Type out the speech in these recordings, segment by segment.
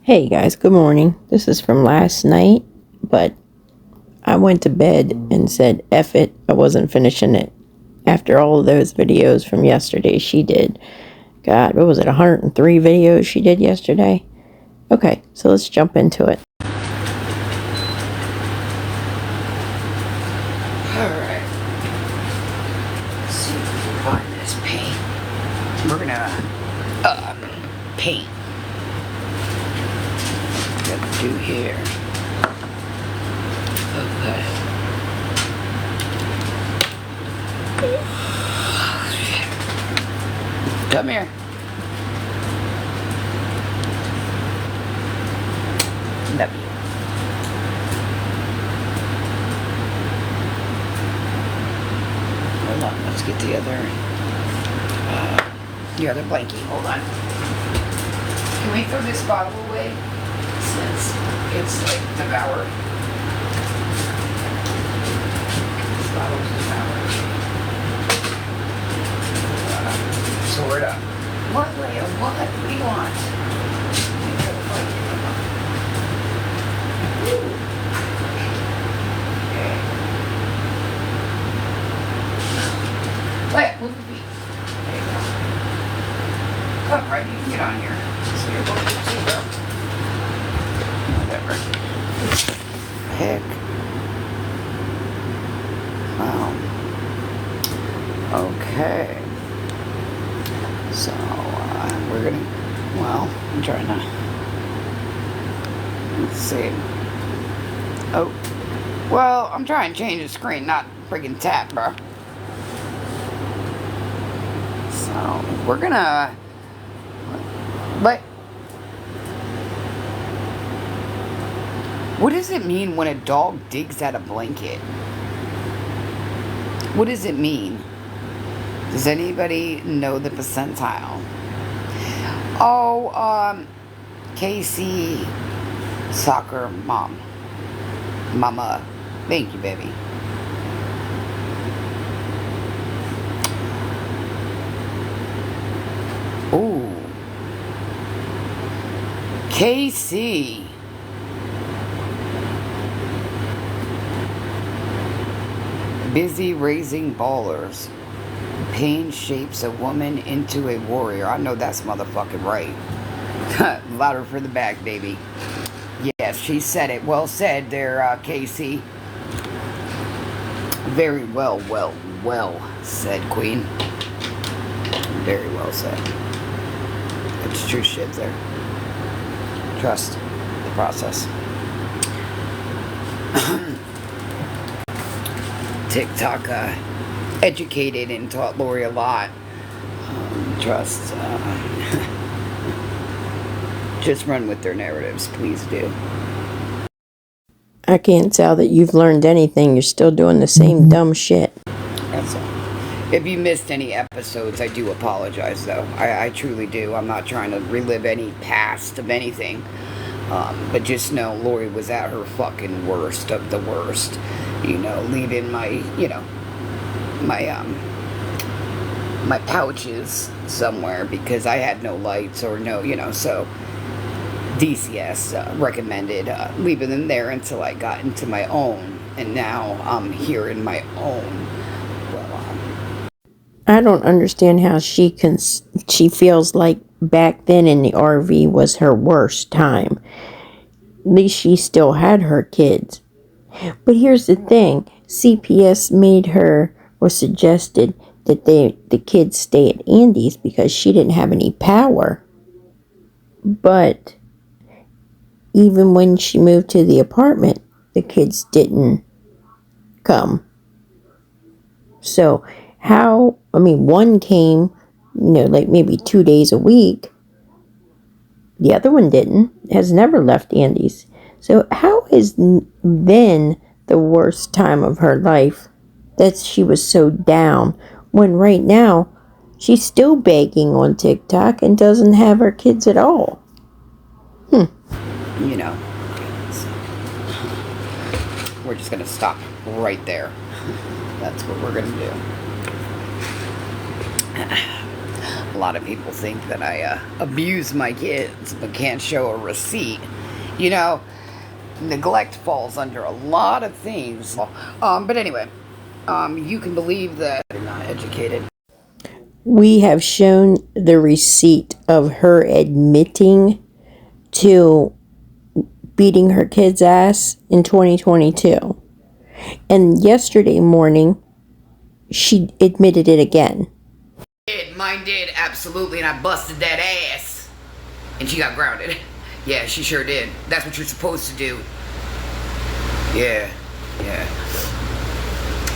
Hey guys, good morning. This is from last night, but I went to bed and said, F it, I wasn't finishing it. After all of those videos from yesterday she did. God, what was it, 103 videos she did yesterday? Okay, so let's jump into it. Alright. Let's see if we can find this paint. We're gonna paint. What to do here. Okay. Come here. Love you. Hold on, let's get the other blankie. Hold on. Can we throw this bottle away since it's like devoured? This bottle's devoured. Sort of. What, Leah? What do you want? Okay. Leah, move your feet. There you go. Come, right, you can get on here. So you're going to zero. Whatever. Heck. Okay. So, we're gonna, well, I'm trying to, let's see. Oh, well, I'm trying to change the screen, not freaking tap, bro. So, we're gonna, but, what does it mean when a dog digs at a blanket? What does it mean? Does anybody know the percentile? Oh, Casey, soccer mama. Thank you, baby. Ooh. Casey. Busy raising ballers. Pain shapes a woman into a warrior. I know that's motherfucking right. Louder for the back, baby. Yes, she said it. Well said there, Casey. Very well said, Queen. Very well said. It's true shit there. Trust the process. TikTok educated and taught Lori a lot. Trust. Just run with their narratives, please do. I can't tell that you've learned anything. You're still doing the same dumb shit. That's all. If you missed any episodes, I do apologize, though. I truly do. I'm not trying to relive any past of anything. But just know Lori was at her fucking worst of the worst. You know, leaving my pouches somewhere because I had no lights or no, so DCS recommended leaving them there until I got into my own, and now I'm here in my own. Well, I don't understand how she feels like back then in the RV was her worst time. At least she still had her kids. But here's the thing, CPS made her or suggested that the kids stay at Andy's because she didn't have any power. But even when she moved to the apartment, the kids didn't come. So one came, like maybe 2 days a week. The other one didn't, has never left Andy's. So how is then the worst time of her life that she was so down when right now she's still begging on TikTok and doesn't have her kids at all? We're just going to stop right there. That's what we're going to do. A lot of people think that I abuse my kids but can't show a receipt. You know, neglect falls under a lot of things. But anyway, you can believe that they're not educated. We have shown the receipt of her admitting to beating her kid's ass in 2022. And yesterday morning, she admitted it again. Mine did, absolutely, and I busted that ass. And she got grounded. Yeah, she sure did. That's what you're supposed to do. Yeah.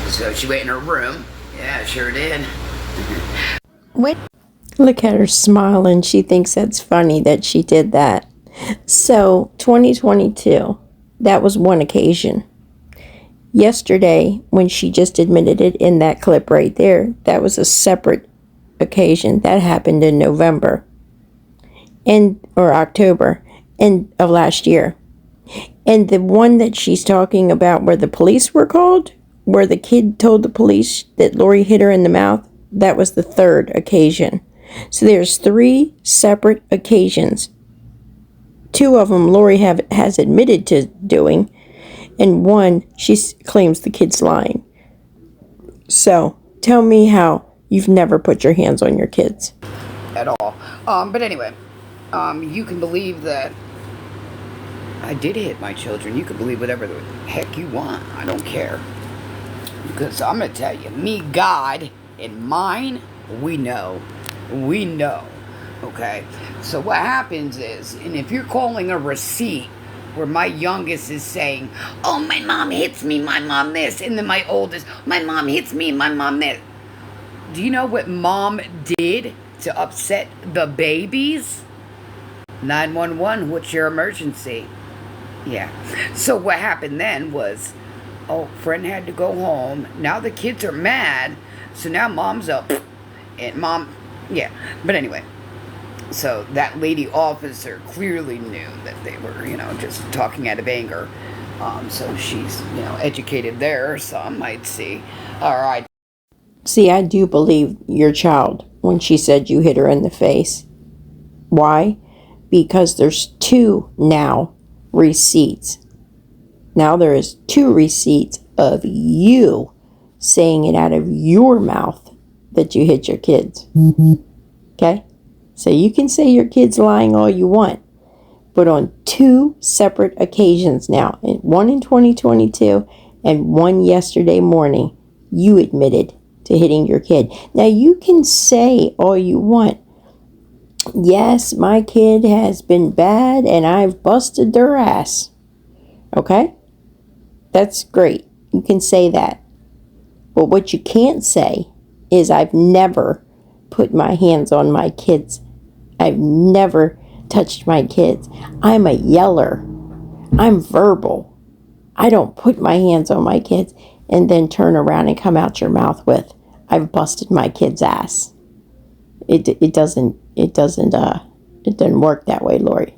So she went in her room. Yeah, sure did. Wait. Look at her smiling. She thinks that's funny that she did that. So, 2022, that was one occasion. Yesterday, when she just admitted it in that clip right there, that was a separate occasion. That happened in November or October of last year. And the one that she's talking about where the police were called, where the kid told the police that Lori hit her in the mouth, that was the third occasion. So there's 3 separate occasions. 2 of them Lori has admitted to doing, and 1 she claims the kid's lying. So tell me how you've never put your hands on your kids. At all. But anyway, you can believe that I did hit my children. You can believe whatever the heck you want. I don't care. Because I'm going to tell you, me, God, and mine, we know. We know. Okay? So what happens is, and if you're calling a receipt where my youngest is saying, oh, my mom hits me, my mom this, and then my oldest, my mom hits me, my mom this. Do you know what mom did to upset the babies? 911, what's your emergency? Yeah. So what happened then was, friend had to go home. Now the kids are mad. So now mom's up. And mom, yeah. But anyway, so that lady officer clearly knew that they were, just talking out of anger. So she's, educated there, some might see. All right. See, I do believe your child when she said you hit her in the face. Why? Because there's 2 now receipts. Now there is 2 receipts of you saying it out of your mouth that you hit your kids. Okay? So you can say your kid's lying all you want, but on 2 separate occasions now, one in 2022 and one yesterday morning, you admitted to hitting your kid. Now you can say all you want, yes, my kid has been bad and I've busted their ass. Okay? That's great. You can say that. But what you can't say is I've never put my hands on my kids. I've never touched my kids. I'm a yeller. I'm verbal. I don't put my hands on my kids and then turn around and come out your mouth with, I've busted my kid's ass. It doesn't work that way, Lori.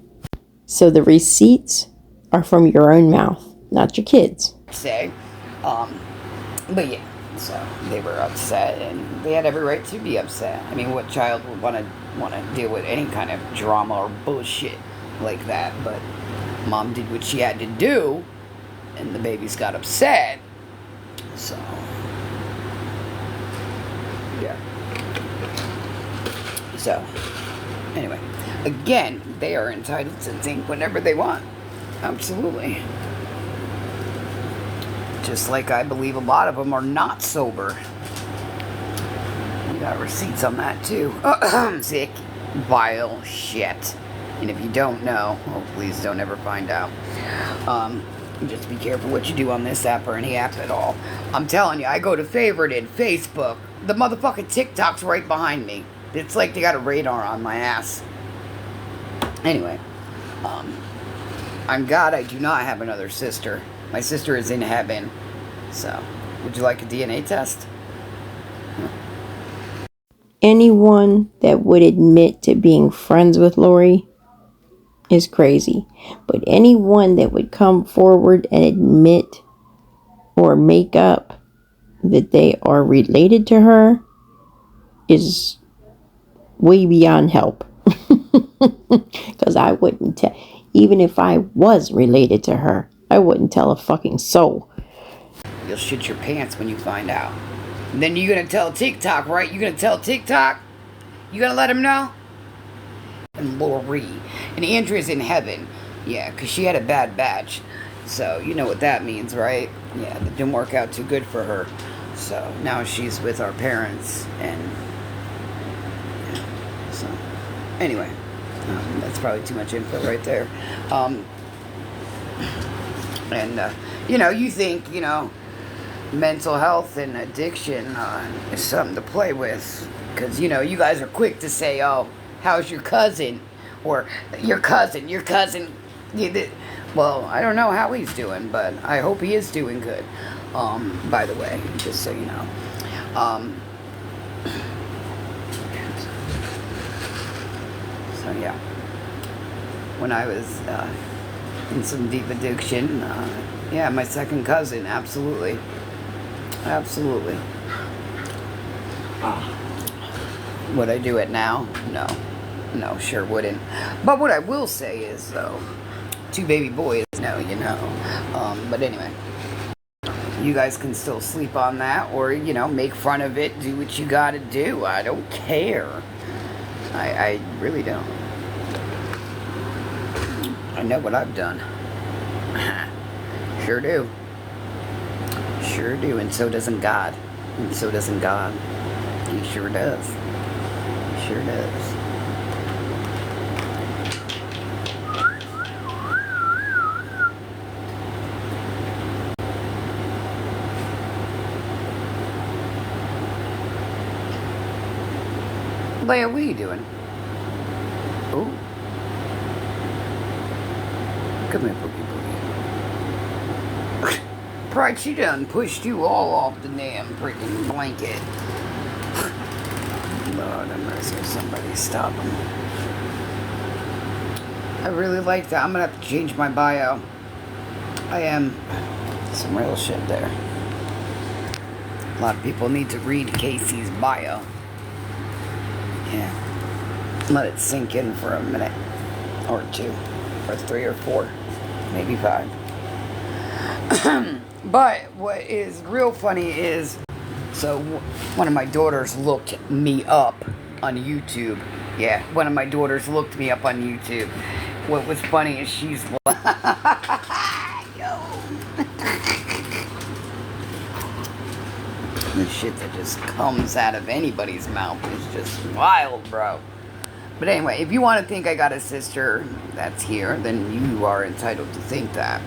So the receipts are from your own mouth, not your kids. Say, but yeah, so they were upset, and they had every right to be upset. I mean, what child would want to deal with any kind of drama or bullshit like that? But mom did what she had to do, and the babies got upset. So yeah. So anyway, again, they are entitled to think whatever they want. Absolutely. Just like I believe a lot of them are not sober. We got receipts on that too. Sick, vile shit. And if you don't know, please don't ever find out. Just be careful what you do on this app or any app at all. I'm telling you, I go to favorited, Facebook. The motherfucking TikTok's right behind me. It's like they got a radar on my ass. Anyway, on God, I do not have another sister. My sister is in heaven. So, would you like a DNA test? Anyone that would admit to being friends with Lori is crazy. But anyone that would come forward and admit or make up that they are related to her is way beyond help. Because I wouldn't tell, even if I was related to her, I wouldn't tell a fucking soul. You'll shit your pants when you find out. And then you're gonna tell TikTok, right? You're gonna tell TikTok? You gonna let him know? And Lori. And Andrea's in heaven. Yeah, because she had a bad batch. So, you know what that means, right? Yeah, that didn't work out too good for her. So, now she's with our parents. And, yeah, so, anyway. That's probably too much info right there. You think, mental health and addiction is something to play with. Because, you guys are quick to say, oh, how's your cousin? Or your cousin. Well, I don't know how he's doing, but I hope he is doing good. By the way, just so you know. So, yeah. When I was in some deep addiction, yeah, my second cousin, absolutely. Absolutely. Would I do it now? No. No, sure wouldn't. But what I will say is, though, 2 baby boys, no, but anyway, you guys can still sleep on that or, make fun of it, do what you gotta do. I don't care. I really don't. I know what I've done. Sure do. Sure do. And so doesn't God. And so doesn't God. He sure does. He sure does. Leia, what are you doing? Ooh. Come here, Boogie Boogie. Pride, she done pushed you all off the damn freaking blanket. Lord have mercy, somebody stop him. I really like that. I'm gonna have to change my bio. I am. Some real shit there. A lot of people need to read Casey's bio. Yeah. Let it sink in for a minute. Or 2. Or 3 or 4. Maybe 5. But what is real funny is, so one of my daughters looked me up on YouTube. Yeah, one of my daughters looked me up on YouTube. What was funny is she's like, yo. The shit that just comes out of anybody's mouth is just wild, bro. But anyway, if you want to think I got a sister that's here, then you are entitled to think that.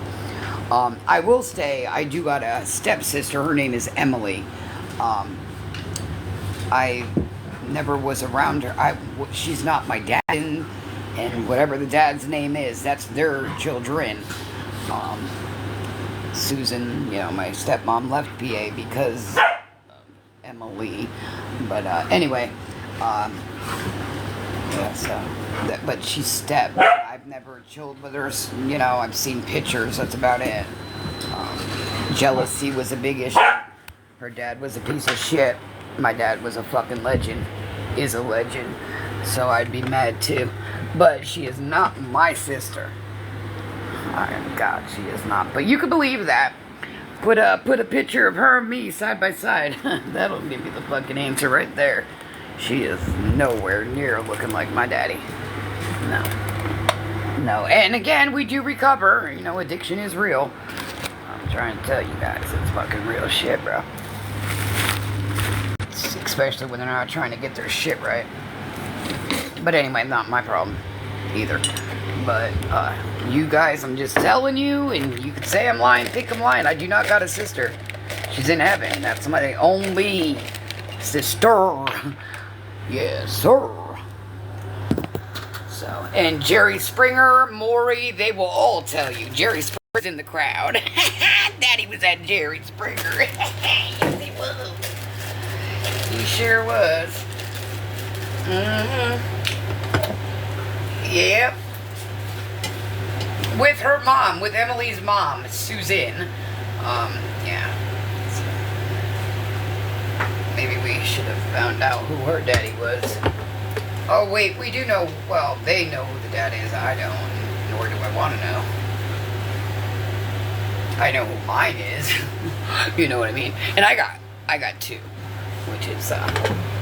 I will say I do got a stepsister. Her name is Emily. I never was around her. She's not my dad, and whatever the dad's name is, that's their children. Susan, my stepmom left PA because of Emily. But anyway, yeah, so, but she's step. I've never chilled with her, I've seen pictures, that's about it. Jealousy was a big issue. Her dad was a piece of shit. My dad was a fucking legend, is a legend, so I'd be mad too. But she is not my sister. Oh, God, she is not. But you can believe that. Put a picture of her and me side by side. That'll give you the fucking answer right there. She is nowhere near looking like my daddy. No. And again, we do recover. Addiction is real. I'm trying to tell you guys, it's fucking real shit, bro. Especially when they're not trying to get their shit right. But anyway, not my problem either. But you guys, I'm just telling you, and you can say I'm lying, think I'm lying. I do not got a sister. She's in heaven. That's my only sister. Yes, sir. So, and Jerry Springer, Maury, they will all tell you. Jerry Springer's in the crowd. Daddy was at Jerry Springer. Yes, he was. He sure was. Yep. With her mom, with Emily's mom, Susan. Yeah. So, maybe we should have found out who her daddy was. Oh, wait, we do know, well, they know who the dad is. I don't, nor do I want to know. I know who mine is. You know what I mean? And I got two, which is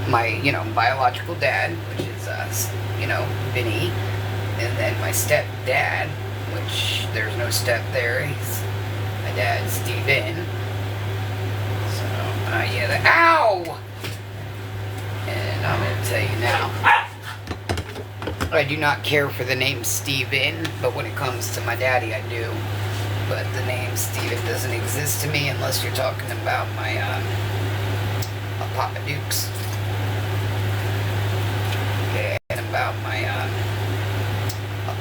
my, biological dad, which is, Vinny, and then my stepdad, which there's no step there. He's my dad, Steven. So, ow! And I'm going to tell you now, I do not care for the name Steven, but when it comes to my daddy, I do. But the name Steven doesn't exist to me unless you're talking about my Papa Dukes. Okay, and about my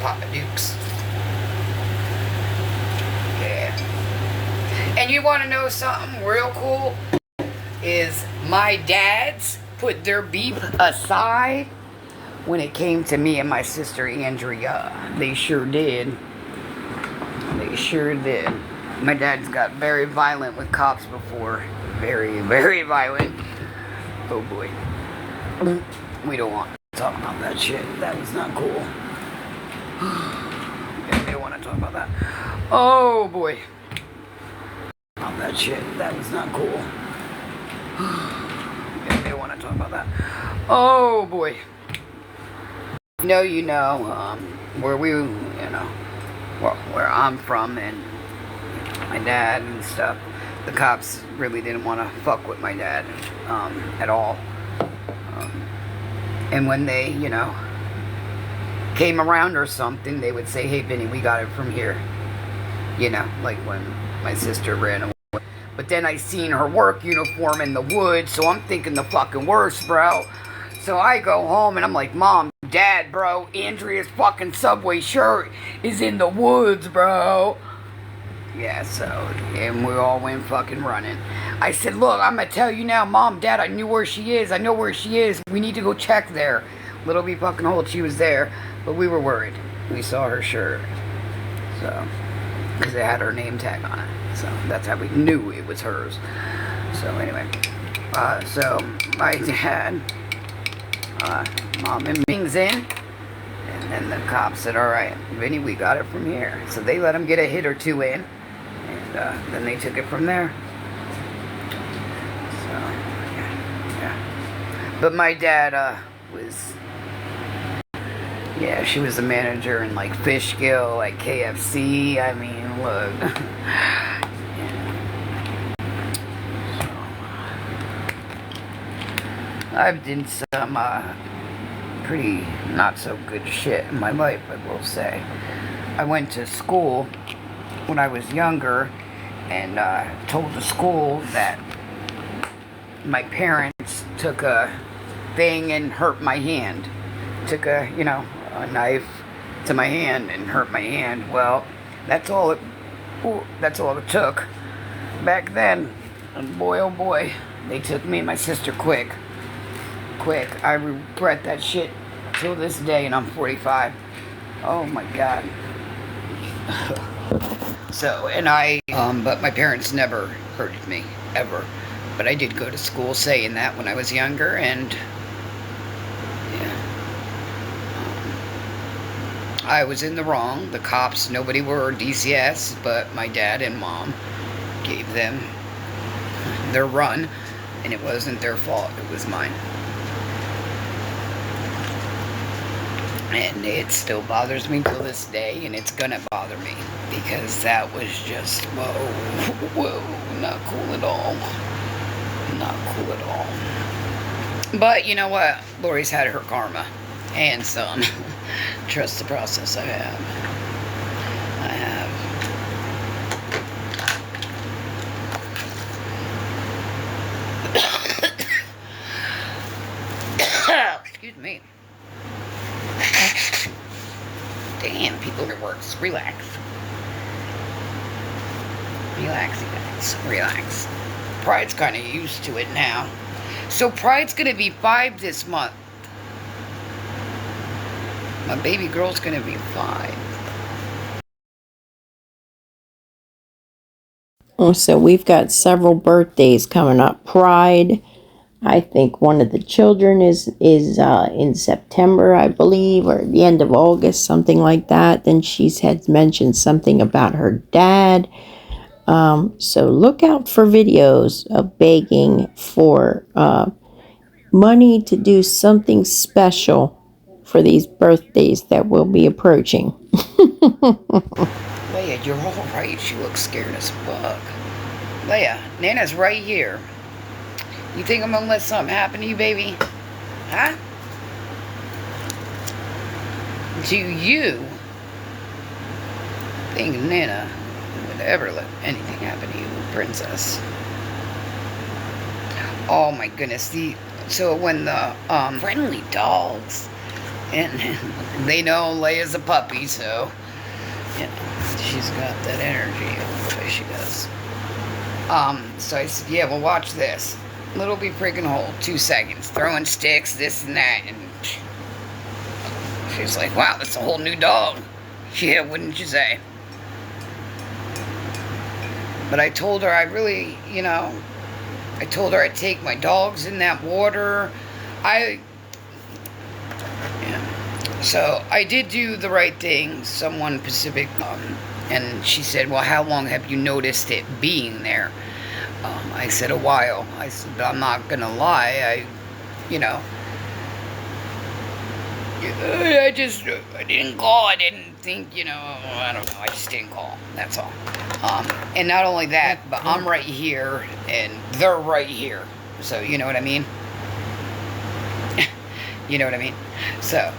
Papa Dukes. Yeah. And you want to know something real cool? Is my dads put their beef aside when it came to me and my sister Andrea. They sure did. They sure did. My dad's got very violent with cops before. Very, very violent. Oh boy. We don't want to talk about that shit. That was not cool. Yeah, we don't want to talk about that. Oh boy. About that shit. That was not cool. Yeah, we don't want to talk about that. Oh boy. Where where I'm from and my dad and stuff, the cops really didn't want to fuck with my dad at all. And when they, came around or something, they would say, hey, Vinny, we got it from here. Like when my sister ran away. But then I seen her work uniform in the woods, so I'm thinking the fucking worst, bro. So I go home and I'm like, Mom, Dad, bro, Andrea's fucking Subway shirt is in the woods, bro. Yeah, and we all went fucking running. I said, look, I'm gonna tell you now, Mom, Dad, I knew where she is. I know where she is. We need to go check there. Little be fucking hold, she was there, but we were worried. We saw her shirt. So, because it had her name tag on it. So that's how we knew it was hers. So anyway, so my dad, Mom and Ming's in, and then the cops said, all right, Vinny, we got it from here. So they let him get a hit or two in, and then they took it from there. So, yeah. But my dad she was the manager in like Fishkill, like KFC. I mean, look. I've done some pretty not so good shit in my life, I will say. I went to school when I was younger and told the school that my parents took a thing and hurt my hand. Took a knife to my hand and hurt my hand. Well, that's all it took. Back then, and boy oh boy, they took me and my sister quick. I regret that shit till this day, and I'm 45. Oh my god. So, and but my parents never hurted me, ever. But I did go to school saying that when I was younger, and I was in the wrong. The cops, nobody were DCS, but my dad and mom gave them their run, and it wasn't their fault, it was mine. And it still bothers me till this day, and it's gonna bother me, because that was just, whoa, not cool at all. Not cool at all. But you know what? Lori's had her karma, and some. Trust the process. I have. Excuse me. Damn, people at work. Relax. Relax, you guys. Relax. Pride's kind of used to it now. So Pride's going to be 5 this month. My baby girl's going to be 5. So we've got several birthdays coming up. Pride, I think one of the children is in September, I believe, or the end of August, something like that. Then she's had mentioned something about her dad. So look out for videos of begging for money to do something special for these birthdays that will be approaching. Leia, you're all right. She looks scared as fuck. Leia, Nana's right here. You think I'm gonna let something happen to you, baby? Huh? Do you think Nana would ever let anything happen to you, princess? Oh my goodness. So when the friendly dogs, and they know Leia's a puppy, so you know, she's got that energy the way she does. So I said, yeah, well, watch this. Little be freaking hold, 2 seconds, throwing sticks, this and that, and she's like, wow, that's a whole new dog. Yeah, wouldn't you say? But I told her I really, I told her I'd take my dogs in that water. So I did do the right thing. Someone Pacific, and she said, well, how long have you noticed it being there? I said, a while. I said, but I'm not going to lie. I didn't call. I didn't think, I don't know. I just didn't call. That's all. And not only that, but I'm right here and they're right here. So, you know what I mean? You know what I mean? So,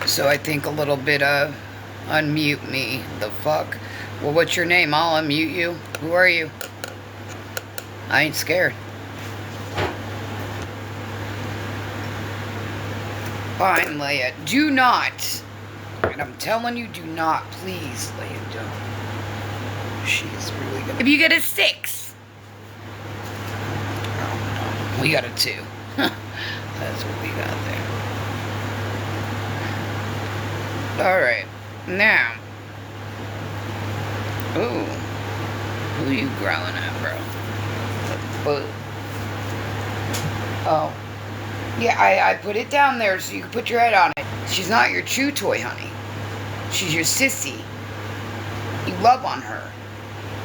so I think a little bit of unmute me. The fuck? Well, what's your name? I'll unmute you. Who are you? I ain't scared. Fine, Leia. Do not. And I'm telling you, do not. Please, Leia, don't. She's really good. If you get a 6. Oh, no. We got a 2. That's what we got there. Alright. Now. Ooh. Who are you growling at, bro? Oh. Yeah, I put it down there so you can put your head on it. She's not your chew toy, honey. She's your sissy. You love on her.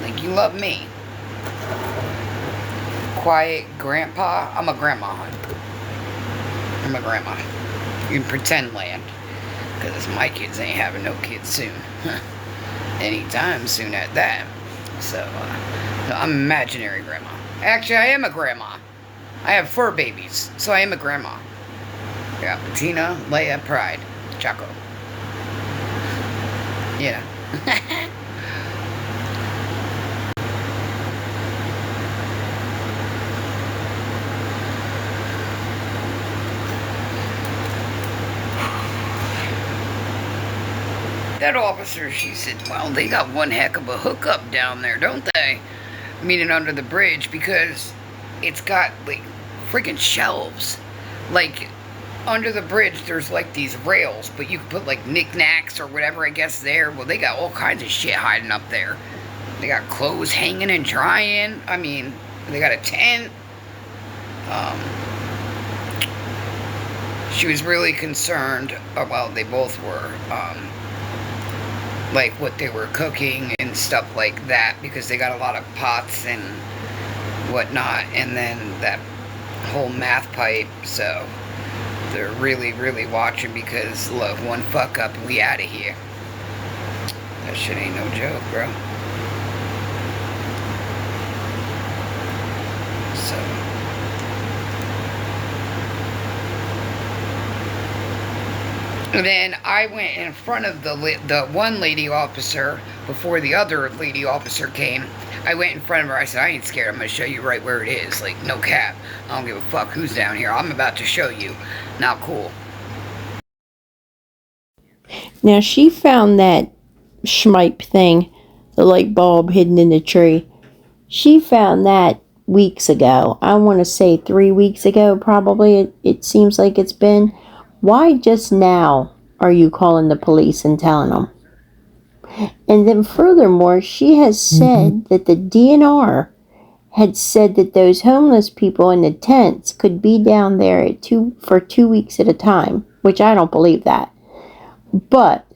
Like you love me. Quiet grandpa. I'm a grandma, honey. I'm a grandma. You can pretend land. Because my kids ain't having no kids soon. Anytime soon at that. So, no, I'm imaginary grandma. Actually, I am a grandma. I have 4 babies, so I am a grandma. Yeah, Tina, Leia, Pride, Choco. You know. That officer, she said, well, they got one heck of a hookup down there, don't they? Meaning under the bridge, because it's got, like, freaking shelves. Like, under the bridge, there's, like, these rails, but you can put, like, knickknacks or whatever, I guess, there. Well, they got all kinds of shit hiding up there. They got clothes hanging and drying. I mean, they got a tent. She was really concerned, well, they both were, like what they were cooking and stuff like that, because they got a lot of pots and whatnot, and then that whole math pipe, so they're really, really watching, because look, one fuck up and we out of here. That shit ain't no joke, bro. So and then I went in front of the one lady officer before the other lady officer came. I went in front of her. I said, I ain't scared. I'm going to show you right where it is. Like, no cap. I don't give a fuck who's down here. I'm about to show you. Not cool. Now, she found that schmipe thing, the light bulb hidden in the tree. She found that weeks ago. I want to say 3 weeks ago, probably. It seems like it's been. Why just now are you calling the police and telling them? And then furthermore, she has said that the DNR had said that those homeless people in the tents could be down there for 2 weeks at a time, which I don't believe that. But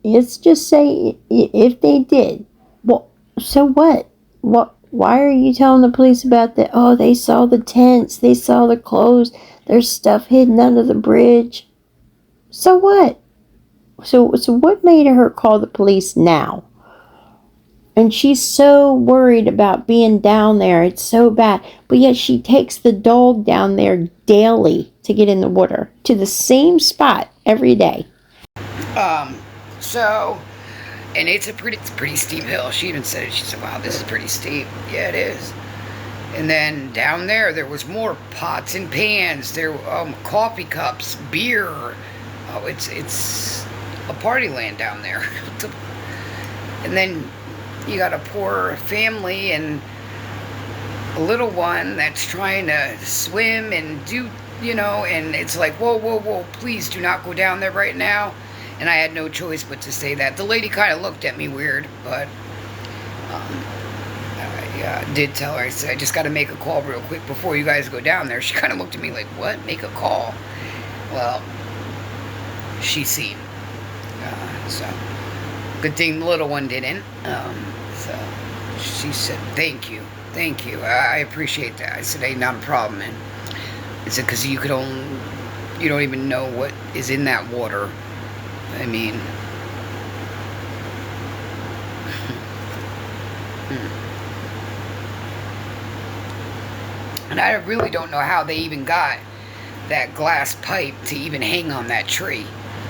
let's just say if they did, well, so what? What? Why are you telling the police about that? Oh, they saw the tents, they saw the clothes, there's stuff hidden under the bridge. So what? So what made her call the police now? And she's so worried about being down there. It's so bad. But yet she takes the dog down there daily to get in the water, to the same spot every day. So, and it's a pretty steep hill. She even said it. She said, "Wow, this is pretty steep." Yeah, it is. And then down there was more pots and pans. There, coffee cups, beer. Oh, it's a party land down there. And then you got a poor family and a little one that's trying to swim and do, and it's like, whoa, please do not go down there right now. And I had no choice but to say that. The lady kind of looked at me weird, but I did tell her, I said, I just got to make a call real quick before you guys go down there. She kind of looked at me like, what? Make a call? Well, she's seen. So, good thing the little one didn't. So, she said, thank you. I appreciate that. I said, hey, not a problem, man. I said, because you don't even know what is in that water. I mean, and I really don't know how they even got that glass pipe to even hang on that tree.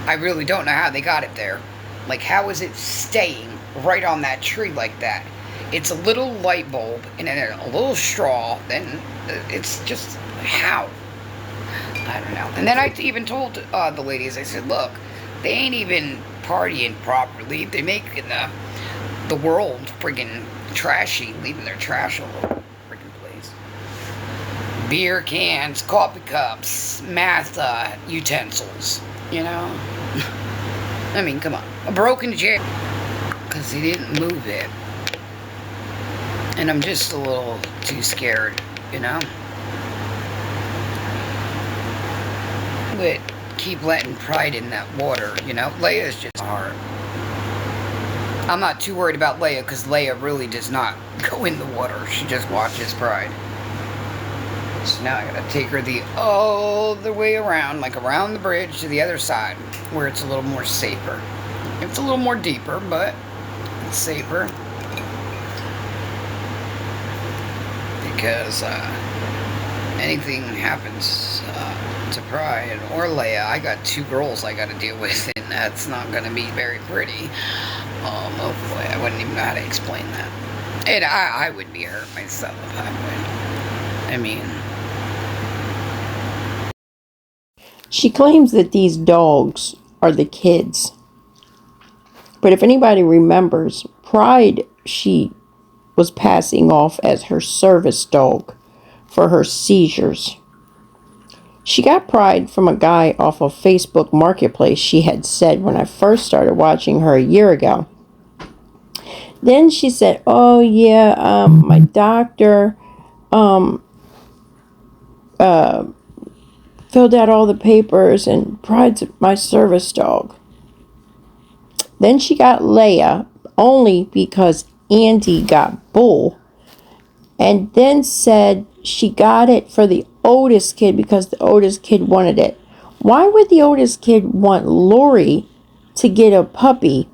I really don't know how they got it there. Like, how is it staying right on that tree like that? It's a little light bulb and then a little straw. Then it's just, how? I don't know. And then I even told the ladies, I said, look, they ain't even partying properly. They're making the world friggin' trashy, leaving their trash all over the friggin' place. Beer cans, coffee cups, math utensils, I mean, come on. A broken chair. Because he didn't move it. And I'm just a little too scared, But keep letting Pride in that water, Leia's just hard. I'm not too worried about Leia because Leia really does not go in the water. She just watches Pride. So now I gotta take her the other way around, like around the bridge to the other side, where it's a little more safer. It's a little more deeper, but it's safer. Because anything happens to Pride or Leia, I got 2 girls I gotta deal with, and that's not gonna be very pretty. Oh boy, I wouldn't even know how to explain that. And I would be hurt myself. I would. I mean, she claims that these dogs are the kids. But if anybody remembers, Pride, she was passing off as her service dog for her seizures. She got Pride from a guy off of Facebook Marketplace, she had said when I first started watching her a year ago. Then she said, oh yeah, my doctor filled out all the papers and Pride's my service dog. Then she got Leia only because Andy got Bull, and then said she got it for the oldest kid because the oldest kid wanted it. Why would the oldest kid want Lori to get a puppy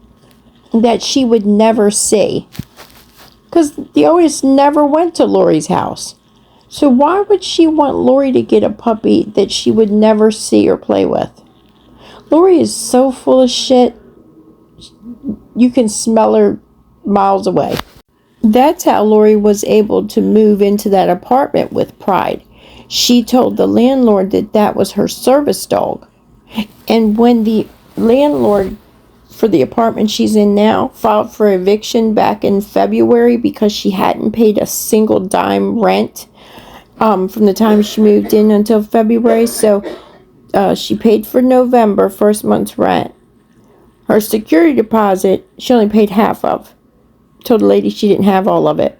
that she would never see? Because the oldest never went to Lori's house. So why would she want Lori to get a puppy that she would never see or play with? Lori is so full of shit. You can smell her miles away. That's how Lori was able to move into that apartment with Pride. She told the landlord that that was her service dog. And when the landlord for the apartment she's in now filed for eviction back in February because she hadn't paid a single dime rent from the time she moved in until February, so she paid for November, first month's rent. Her security deposit, she only paid half of. Told the lady she didn't have all of it.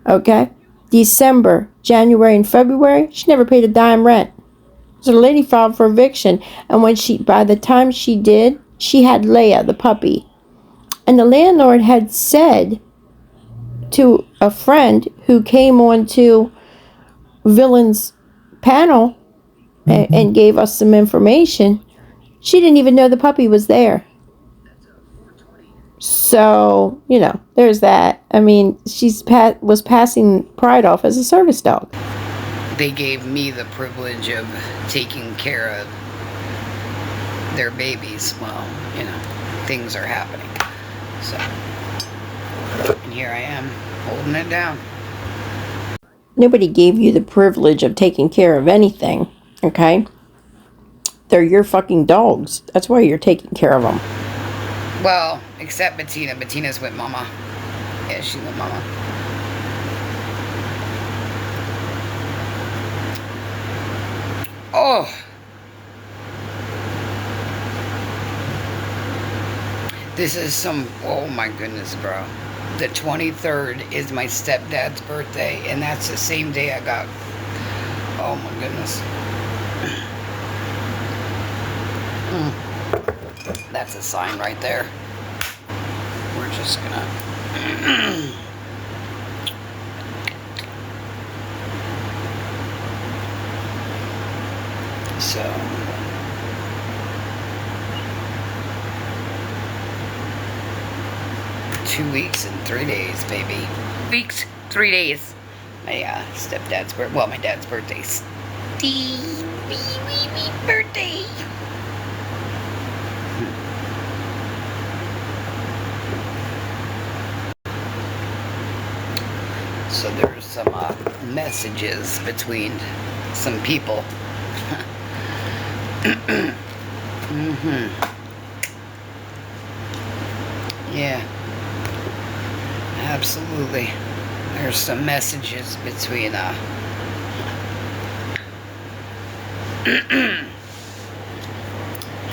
Okay? December, January, and February, she never paid a dime rent. So the lady filed for eviction, and by the time she did, she had Leia, the puppy. And the landlord had said to a friend who came on to Villain's panel and gave us some information, she didn't even know the puppy was there. So, there's that. I mean, was passing Pride off as a service dog. They gave me the privilege of taking care of their babies. Well, things are happening. So, and here I am, holding it down. Nobody gave you the privilege of taking care of anything, okay? They're your fucking dogs. That's why you're taking care of them. Well, except Bettina. Bettina's with Mama. Yeah, she's with Mama. Oh. This is oh my goodness, bro. The 23rd is my stepdad's birthday, and that's the same day I got, oh my goodness. That's a sign right there. We're just gonna so 2 weeks and 3 days, baby. Weeks, 3 days. My stepdad's my dad's birthday's birthday. So there's some messages between some people. Yeah, absolutely. There's some messages between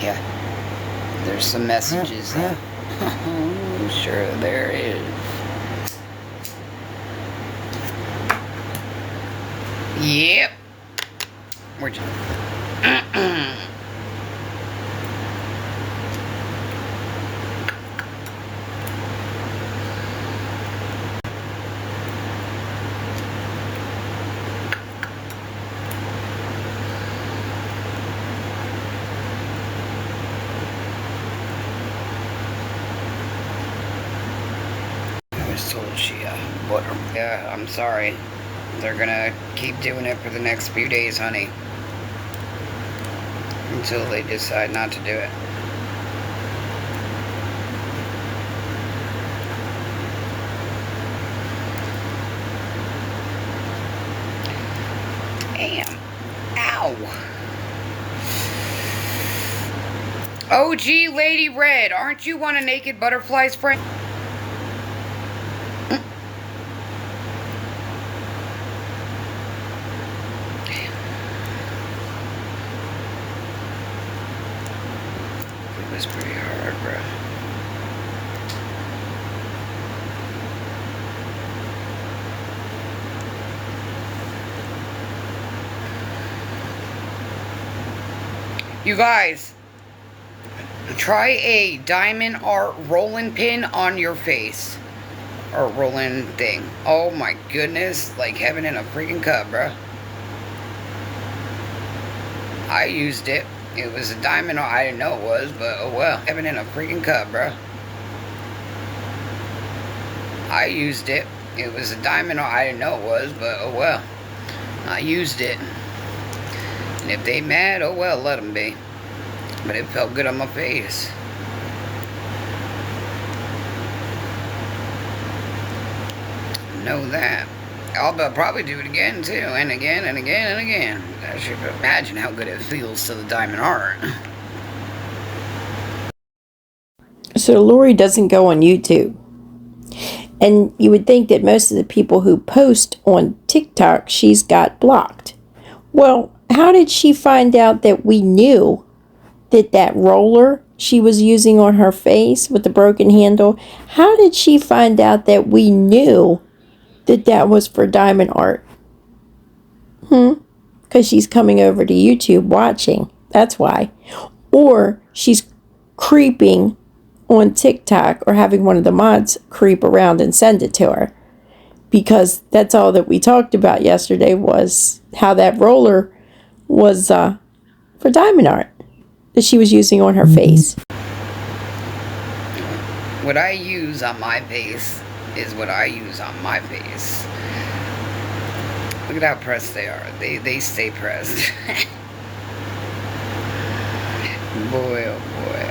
yeah, there's some messages. Sure there is. Yep. We're just I was told she yeah, I'm sorry. They're gonna keep doing it for the next few days, honey. Until they decide not to do it. Damn. Ow. OG Lady Red, aren't you one of Naked Butterfly's friends? It was pretty hard, bro. You guys, try a diamond art rolling pin on your face. Or rolling thing. Oh my goodness, like heaven in a freaking cup, bro. I used it. It was a diamond. I didn't know it was, but oh well. Heaven in a freaking cup, bro. I used it. It was a diamond. I didn't know it was, but oh well. I used it. And if they mad, oh well, let them be. But it felt good on my face. Know that. I'll probably do it again too, and again and again and again. I should imagine how good it feels to the diamond art. So Lori doesn't go on YouTube. And you would think that most of the people who post on TikTok, she's got blocked. Well, how did she find out that we knew that roller she was using on her face with the broken handle? How did she find out that we knew that that was for diamond art? Because she's coming over to YouTube watching. That's why. Or she's creeping on TikTok or having one of the mods creep around and send it to her. Because that's all that we talked about yesterday was how that roller was for diamond art that she was using on her face. What I use on my face is what I use on my face. Look at how pressed they are. They stay pressed. Boy, oh boy.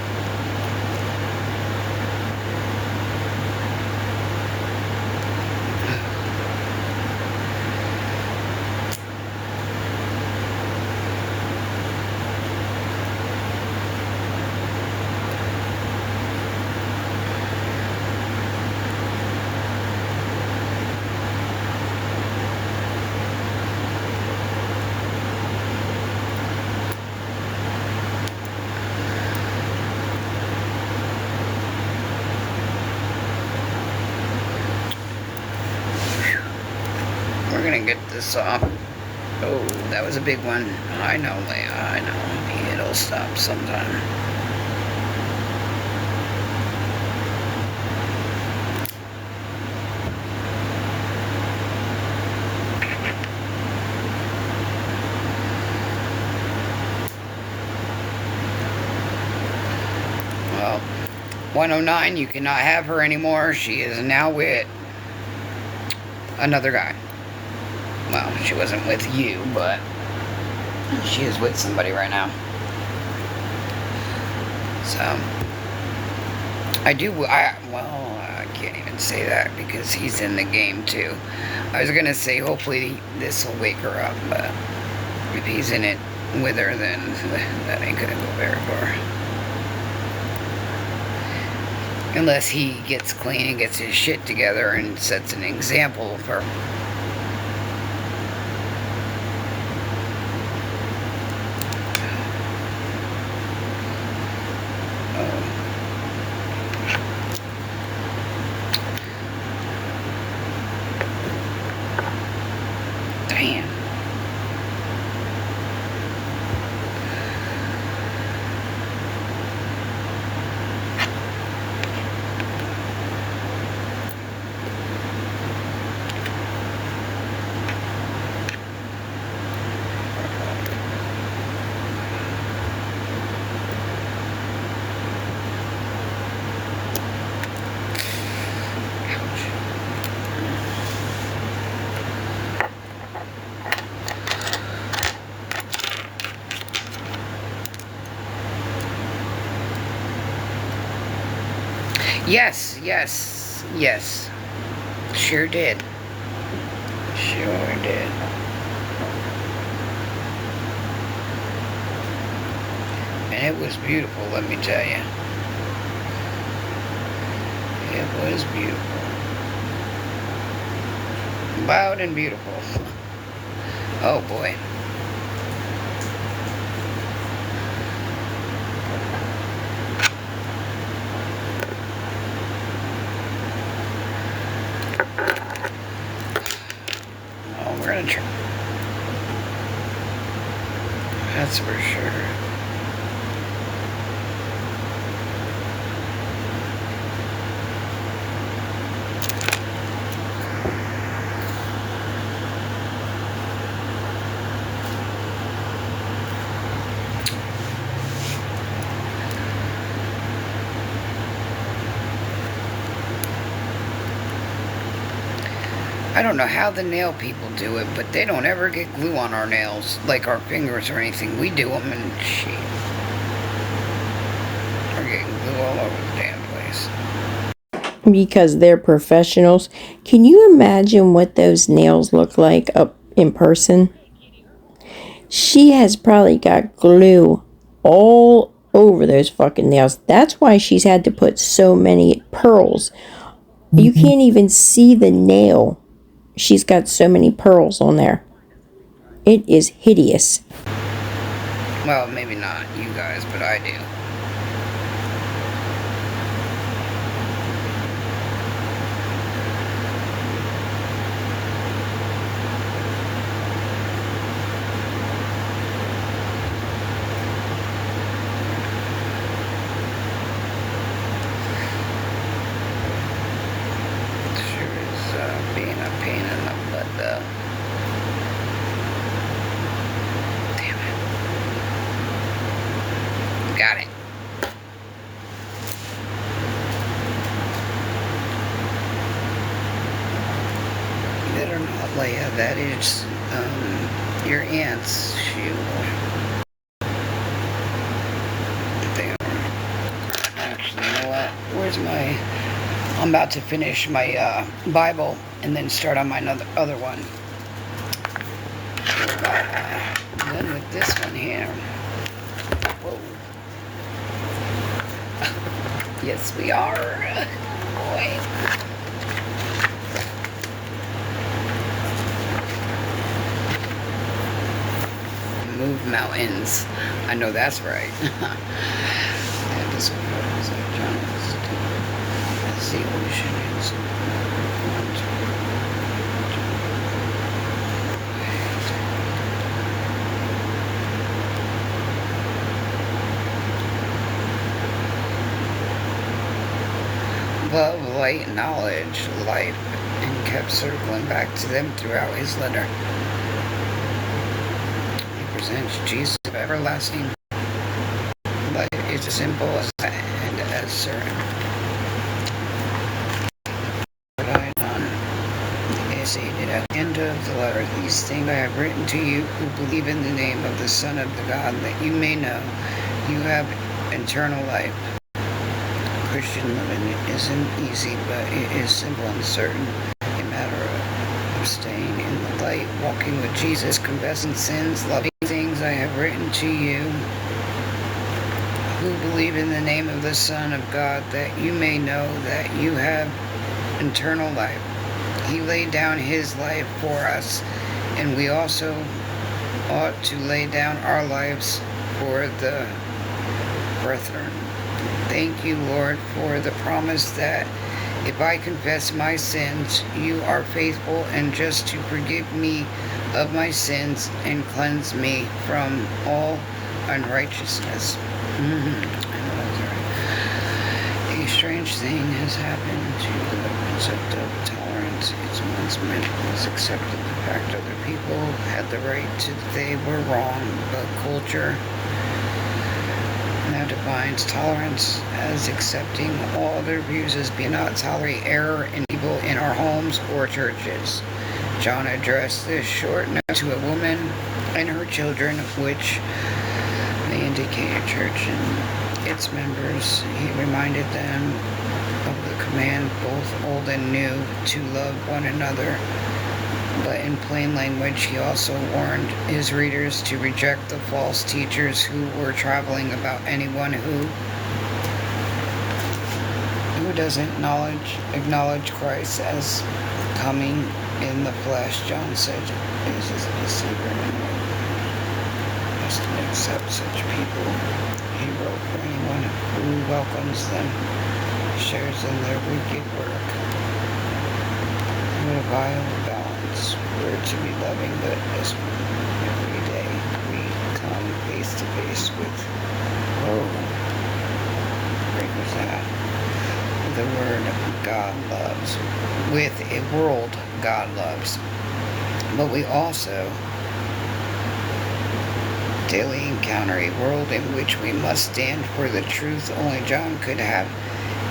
We're gonna get this off. Oh, that was a big one. I know, Leia, I know. It'll stop sometime. Well, 109, you cannot have her anymore. She is now with another guy. Well, she wasn't with you, but she is with somebody right now. So, I can't even say that because he's in the game too. I was going to say hopefully this will wake her up, but if he's in it with her, then that ain't going to go very far. Unless he gets clean and gets his shit together and sets an example for... Damn. Yes, yes, yes. Sure did. Sure did. And it was beautiful, let me tell you. It was beautiful. Loud and beautiful. Oh boy. We're gonna try. That's for sure. I don't know how the nail people do it, but they don't ever get glue on our nails, like our fingers or anything. We do them and shit. We're getting glue all over the damn place. Because they're professionals. Can you imagine what those nails look like up in person? She has probably got glue all over those fucking nails. That's why she's had to put so many pearls. You can't even see the nail. She's got so many pearls on there. It is hideous. Well, maybe not you guys, but I do. your aunt's shoe. There. Actually, you know what? Where's my... I'm about to finish my Bible and then start on my other one. Then with this one here. Whoa. Yes, we are. Boy. Move mountains. I know that's right. And this one is like John's. That's the ocean. Love, light, knowledge, life, and kept circling back to them throughout his letter. He presents Jesus of everlasting life. It's as simple as that and as certain. What I have done is stated at the end of the letter, these things I have written to you who believe in the name of the Son of the God, that you may know you have eternal life. Christian living isn't easy, but it is simple and certain. A matter of staying in the light, walking with Jesus, confessing sins, loving things I have written to you who believe in the name of the Son of God, that you may know that you have eternal life. He laid down his life for us, and we also ought to lay down our lives for the brethren. Thank you, Lord, for the promise that if I confess my sins, you are faithful and just to forgive me of my sins and cleanse me from all unrighteousness. I know that's right. A strange thing has happened to the concept of tolerance. It's once meant was accepted the fact other people had the right to they were wrong, but culture now defines tolerance as accepting all other views as being not tolerate error and evil in our homes or churches. John addressed this short note to a woman and her children, which they indicated church and its members. He reminded them of the command, both old and new, to love one another. But in plain language, he also warned his readers to reject the false teachers who were traveling about anyone who doesn't acknowledge Christ as coming in the flesh. John said, "This is a deceiver and must accept such people." He wrote, "For anyone who welcomes them shares in their wicked work." What a vile balance. We're to be loving, but as every day we come face to face with, whoa, what was that? The word God loves, with a world God loves. But we also daily encounter a world in which we must stand for the truth. Only John could have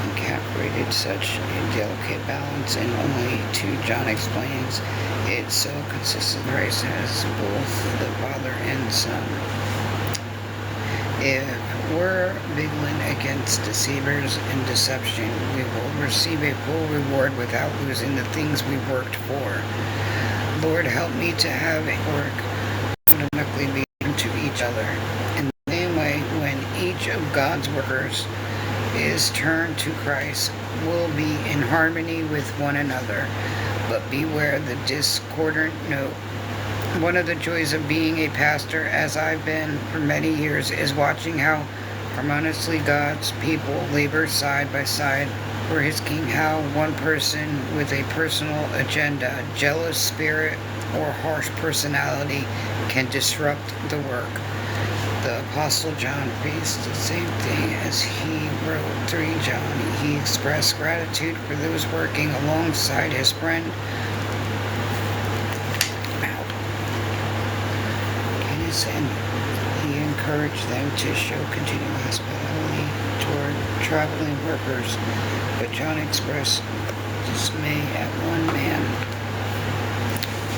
encapsulated such a delicate balance, and only to John explains it so consistent. Christ has both the Father and Son. If we're vigilant against deceivers and deception, we will receive a full reward without losing the things we worked for. Lord, help me to have a work automatically be to each other. In the same way, when each of God's workers is turned to Christ, will be in harmony with one another. But beware the discordant note. One of the joys of being a pastor, as I've been for many years, is watching how harmoniously God's people labor side by side for his king, how one person with a personal agenda, jealous spirit, or harsh personality can disrupt the work. The Apostle John faced the same thing as he wrote 3 John. He expressed gratitude for those working alongside his friend and he encouraged them to show continual hospitality toward traveling workers. But John expressed dismay at one man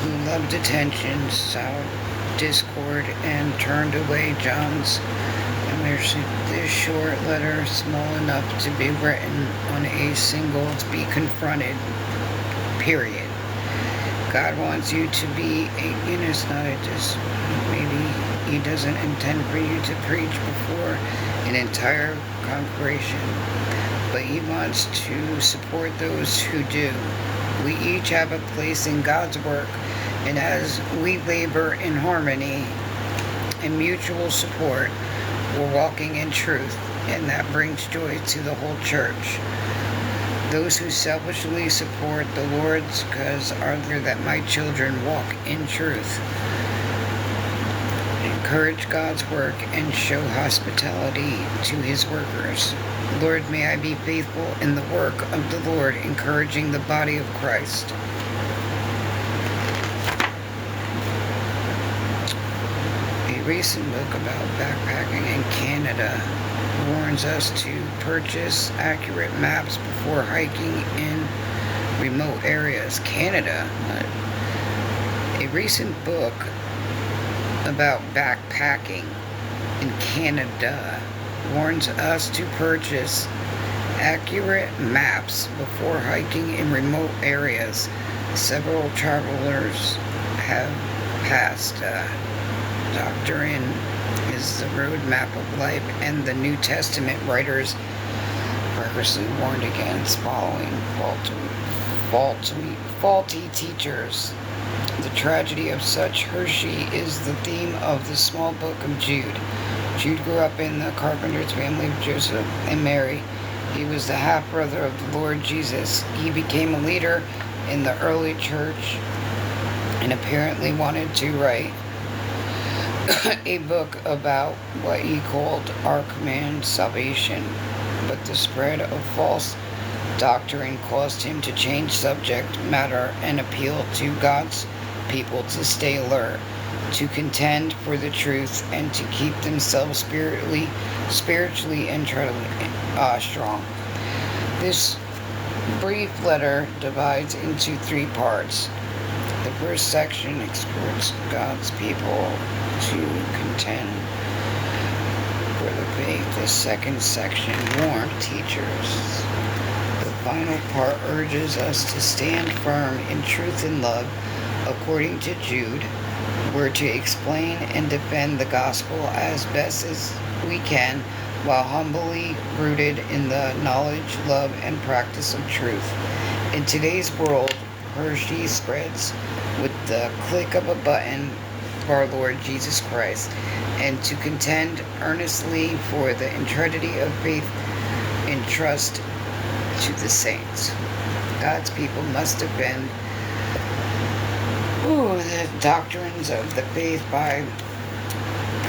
who loved attention, sought discord and turned away John's. And there's this short letter, small enough to be written on a single, to be confronted, period. God wants you to be it's not just, maybe he doesn't intend for you to preach before an entire congregation, but he wants to support those who do. We each have a place in God's work, and as we labor in harmony and mutual support, we're walking in truth, and that brings joy to the whole church. Those who selfishly support the Lord's cause argue that my children walk in truth. Encourage God's work and show hospitality to his workers. Lord, may I be faithful in the work of the Lord, encouraging the body of Christ. A recent book about backpacking in Canada warns us to purchase accurate maps before hiking in remote areas. Canada. A recent book about backpacking in Canada warns us to purchase accurate maps before hiking in remote areas. Several travelers have passed. Doctrine is the roadmap of life, and the New Testament writers purposely warned against following faulty teachers. The tragedy of such Hershey is the theme of the small book of Jude. Jude grew up in the carpenter's family of Joseph and Mary. He was the half-brother of the Lord Jesus. He became a leader in the early church and apparently wanted to write a book about what he called our command salvation, but the spread of false doctrine caused him to change subject matter and appeal to God's people to stay alert, to contend for the truth, and to keep themselves spiritually and strong. This brief letter divides into 3 parts. The first section exhorts God's people to contend for the faith. The second section warns teachers. The final part urges us to stand firm in truth and love. According to Jude, we're to explain and defend the gospel as best as we can, while humbly rooted in the knowledge, love, and practice of truth. In today's world, Hershey spreads with the click of a button of our Lord Jesus Christ, and to contend earnestly for the integrity of faith and trust to the saints. God's people must defend the doctrines of the faith by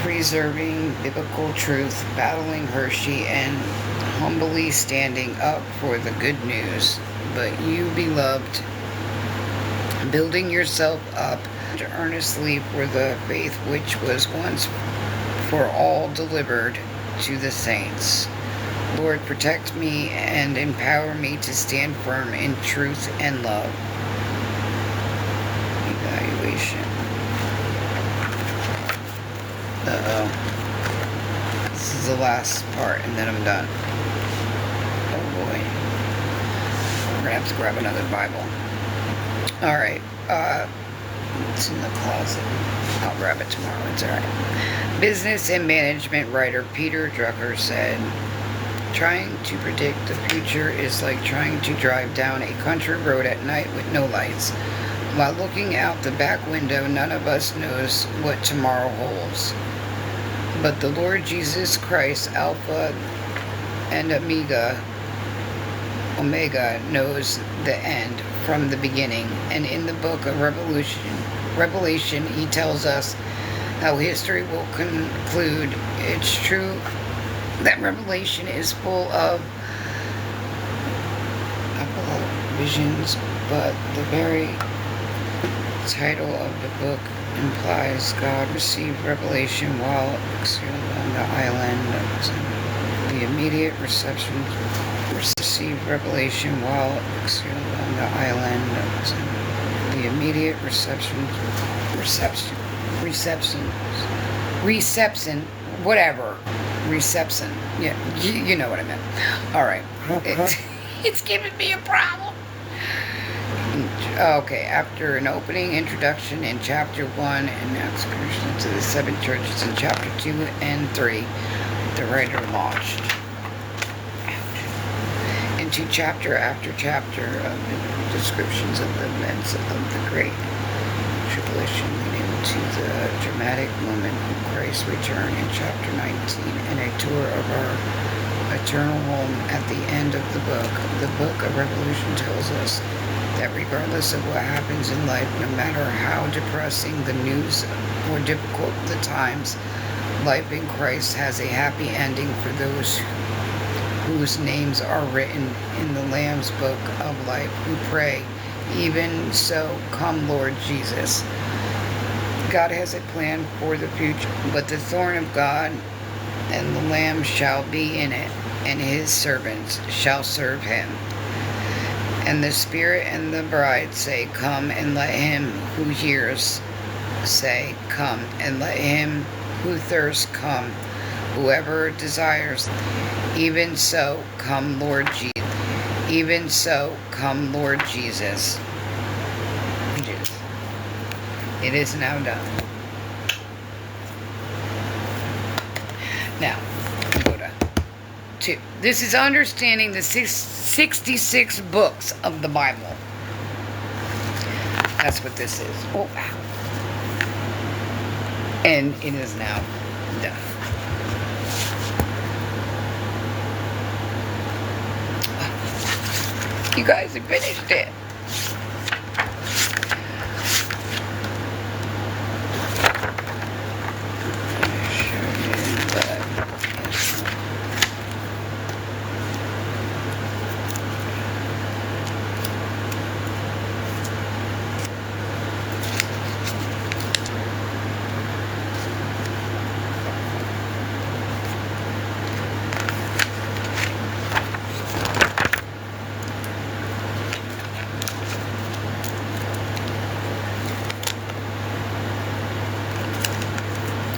preserving biblical truth, battling Hershey, and humbly standing up for the good news. But you, beloved, building yourself up earnestly for the faith which was once for all delivered to the saints. Lord, protect me and empower me to stand firm in truth and love. Evaluation. This is the last part, and then I'm done. Oh boy. We're gonna have to grab another Bible. Alright, it's in the closet. I'll grab it tomorrow, it's alright. Business and management writer Peter Drucker said, trying to predict the future is like trying to drive down a country road at night with no lights. While looking out the back window, none of us knows what tomorrow holds. But the Lord Jesus Christ, Alpha and Omega, knows the end from the beginning. And in the book of Revelation, he tells us how history will conclude. It's true that Revelation is full of visions, but the very title of the book implies God received revelation while exiled on the island. The immediate reception received revelation while exiled on the island. The immediate reception Reception. Reception. Whatever. Reception. Yeah, you know what I meant. All right. It's giving me a problem. Okay, after an opening introduction in chapter 1 and excursion to the 7 churches in chapter 2 and 3, the writer launched into chapter after chapter of descriptions of the events of the Great Tribulation leading to the dramatic moment of Christ's return in chapter 19 and a tour of our eternal home at the end of the book. The book of Revelation tells us that regardless of what happens in life, no matter how depressing the news or difficult the times, life in Christ has a happy ending for those whose names are written in the Lamb's book of life, who pray, even so, come Lord Jesus. God has a plan for the future, but the thorn of God and the Lamb shall be in it, and his servants shall serve him. And the Spirit and the bride say, come, and let him who hears say, come, and let him who thirsts come. Whoever desires, even so, come, Lord Jesus. Even so, come, Lord Jesus. It is now done. Now, go to 2. This is understanding the 66 books of the Bible. That's what this is. Oh, wow. And it is now done. You guys have finished it.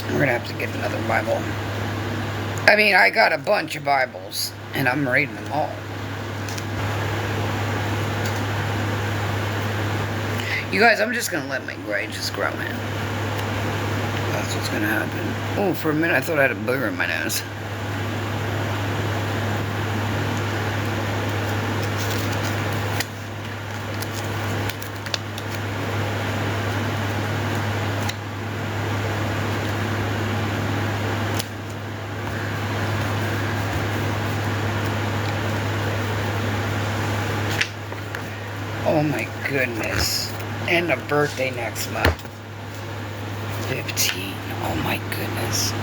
We're gonna have to get another Bible. I mean, I got a bunch of Bibles, and I'm reading them all. You guys, I'm just gonna let my grade just grow in. That's what's gonna happen. Oh, for a minute I thought I had a booger in my nose. Oh my goodness. And a birthday next month. 15. Oh my goodness.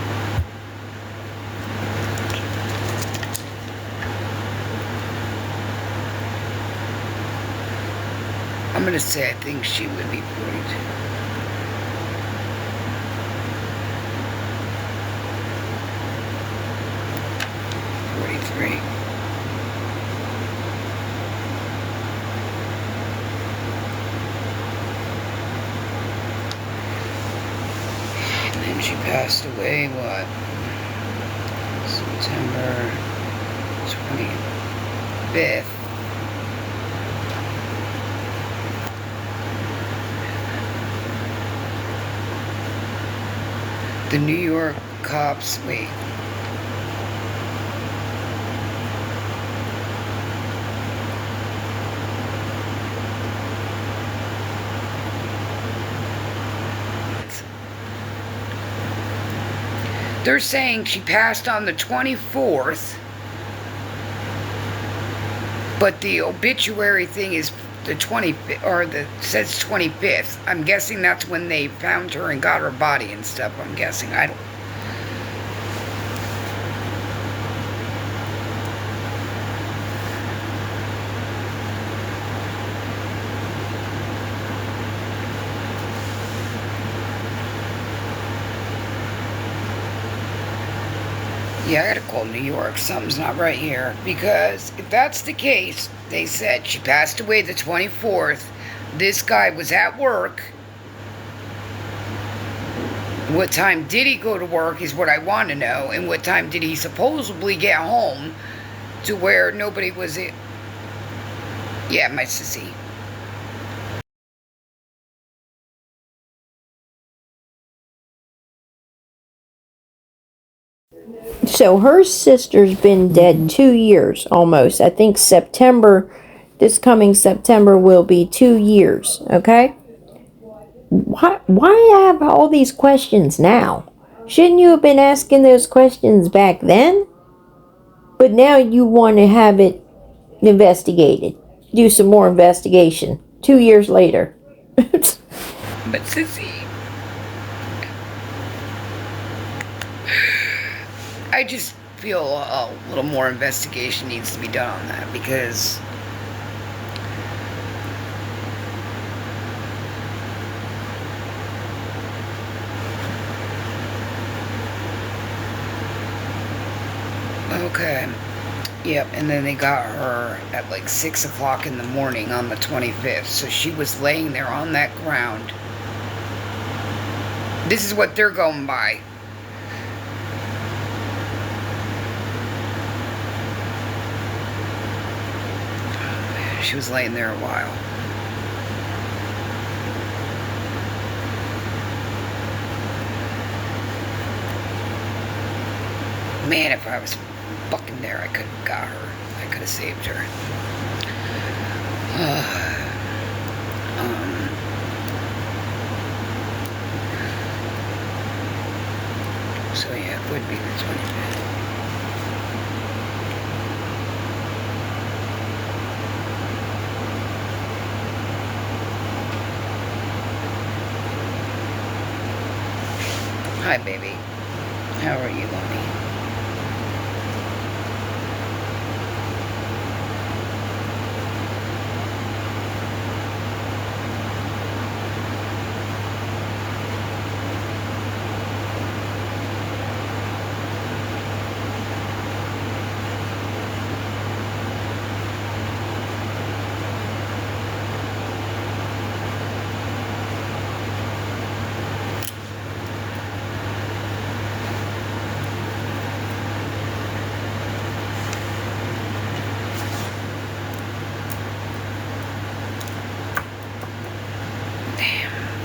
I'm gonna say I think she would be 42. 43. She passed away, what? September 25th. The New York cops, wait. They're saying she passed on the 24th, but the obituary thing is the 25th, or the says 25th. I'm guessing that's when they found her and got her body and stuff. I'm guessing. I don't. Yeah, I gotta call New York. Something's not right here. Because if that's the case, they said she passed away the 24th. This guy was at work. What time did he go to work is what I want to know, and what time did he supposedly get home to where nobody was it. Yeah, my sissy. So her sister's been dead 2 years almost. I think September, this coming September will be 2 years, okay? Why have all these questions now? Shouldn't you have been asking those questions back then? But now you want to have it investigated. Do some more investigation. 2 years later. But sissy, I just feel a little more investigation needs to be done on that because okay. Yep, and then they got her at like 6 o'clock in the morning on the 25th. So she was laying there on that ground. This is what they're going by. She was laying there a while. Man, if I was fucking there, I could have got her. I could have saved her. So yeah, it would be the 25th. Hi, baby. How are you, Lonnie?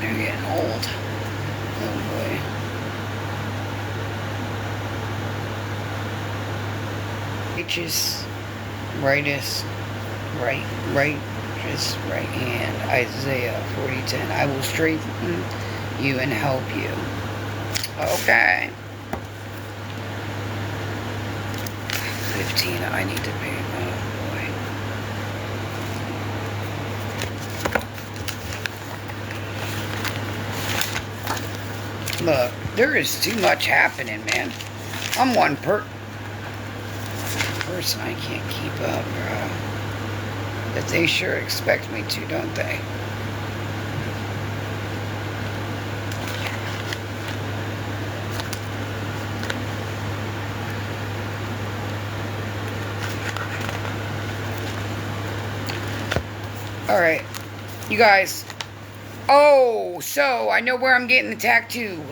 They're getting old. Oh boy. Righteous, rightest, righteous right hand. Isaiah 40:10. I will strengthen you and help you. Okay. 15. I need to pay. Oh boy. Look, there is too much happening, man. I'm one person I can't keep up, bro. But they sure expect me to, don't they? Alright, you guys. Oh, so I know where I'm getting the tattoo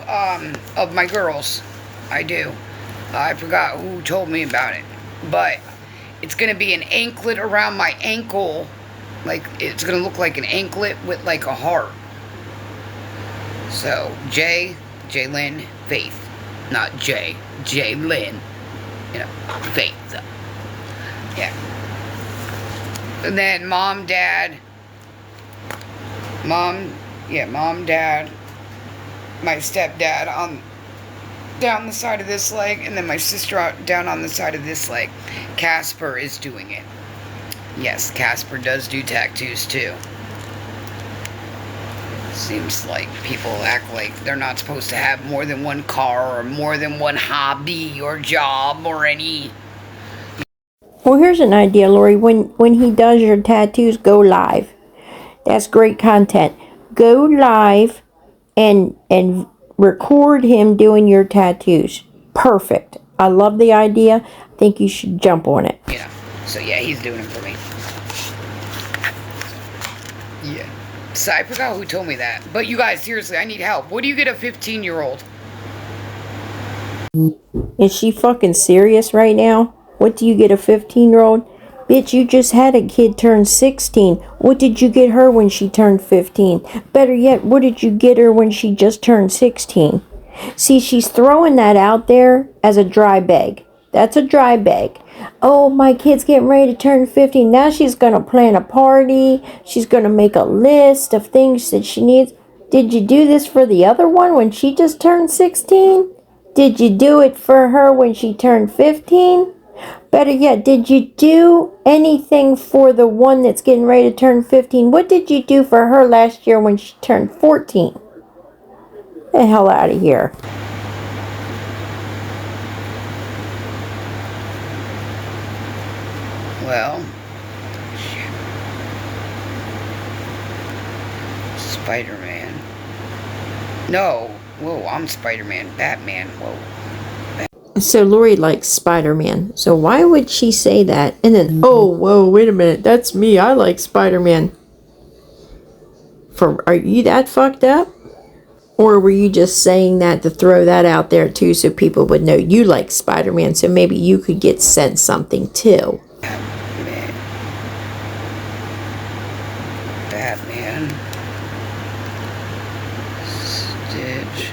of my girls. I do. I forgot who told me about it. But it's going to be an anklet around my ankle. Like, it's going to look like an anklet with like a heart. So, Lynn, Faith. Not J Lynn. You know, Faith. So, yeah. And then mom, dad, my stepdad down the side of this leg, and then my sister down on the side of this leg. Casper is doing it. Yes, Casper does do tattoos too. Seems like people act like they're not supposed to have more than one car or more than one hobby or job or any. Well, here's an idea, Lori. When he does your tattoos, go live. That's great content. Go live and record him doing your tattoos. Perfect. I love the idea. I think you should jump on it. Yeah. So yeah, he's doing it for me. Yeah. So I forgot who told me that. But you guys, seriously, I need help. What do you get a 15-year-old? Is she fucking serious right now? What do you get a 15-year-old? Bitch, you just had a kid turn 16. What did you get her when she turned 15? Better yet, what did you get her when she just turned 16? See, she's throwing that out there as a dry bag. That's a dry bag. Oh, my kid's getting ready to turn 15. Now she's going to plan a party. She's going to make a list of things that she needs. Did you do this for the other one when she just turned 16? Did you do it for her when she turned 15? Better yet, did you do anything for the one that's getting ready to turn 15? What did you do for her last year when she turned 14? The hell out of here. Well, Spider-Man. No. Whoa, I'm Spider-Man. Batman. Whoa. So Lori likes Spider-Man. So why would she say that? And then, oh, whoa, wait a minute. That's me. I like Spider-Man. Are you that fucked up? Or were you just saying that to throw that out there too so people would know you like Spider-Man so maybe you could get sent something too? Batman. Batman. Stitch.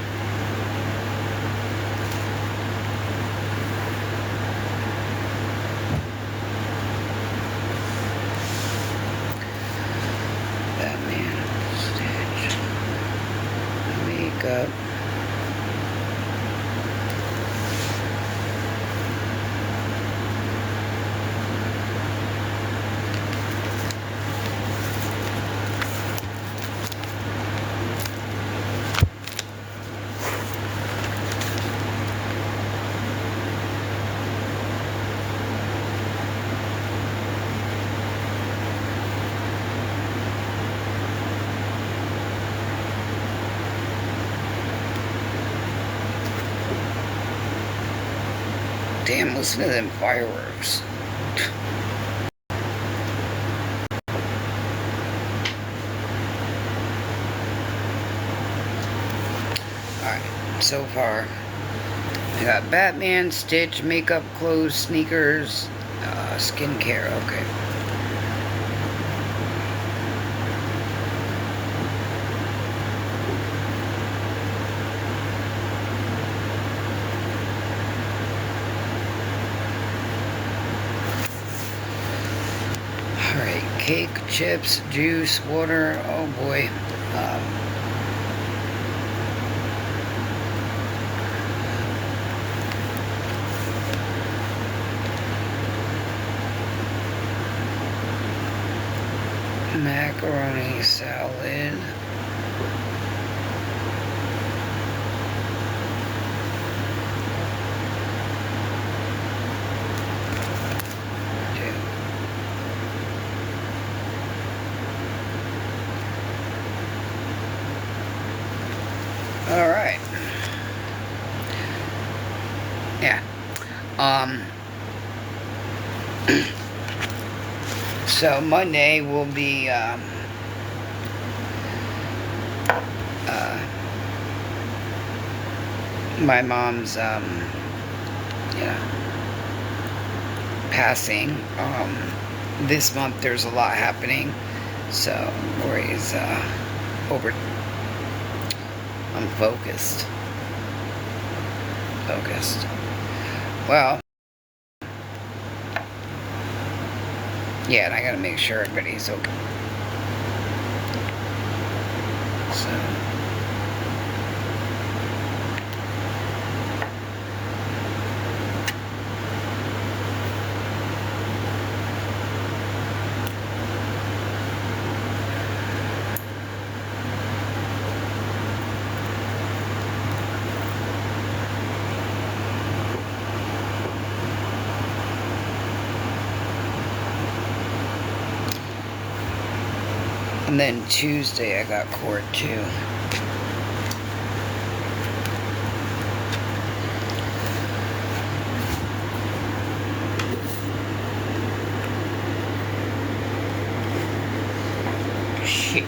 Batman. Stitch. Makeup. Damn, listen to them fireworks. Alright, so far I got Batman, Stitch, makeup, clothes, sneakers, skincare, okay. Alright, cake, chips, juice, water, oh boy. Macaroni salad. All right. Yeah. So Monday will be my mom's passing. This month there's a lot happening, so Lori's over unfocused. Focused. Well, yeah, and I gotta make sure everybody's okay. So. And then Tuesday I got court too. Shit.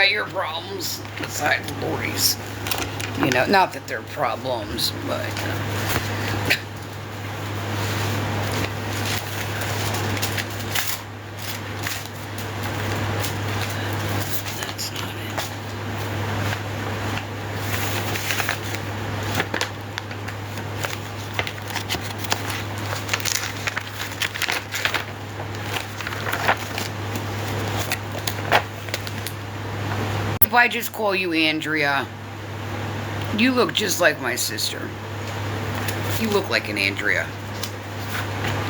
got your problems besides Lori's. You know, not that they're problems, but that's not it. If I just call you Andrea, you look just like my sister. You look like an Andrea.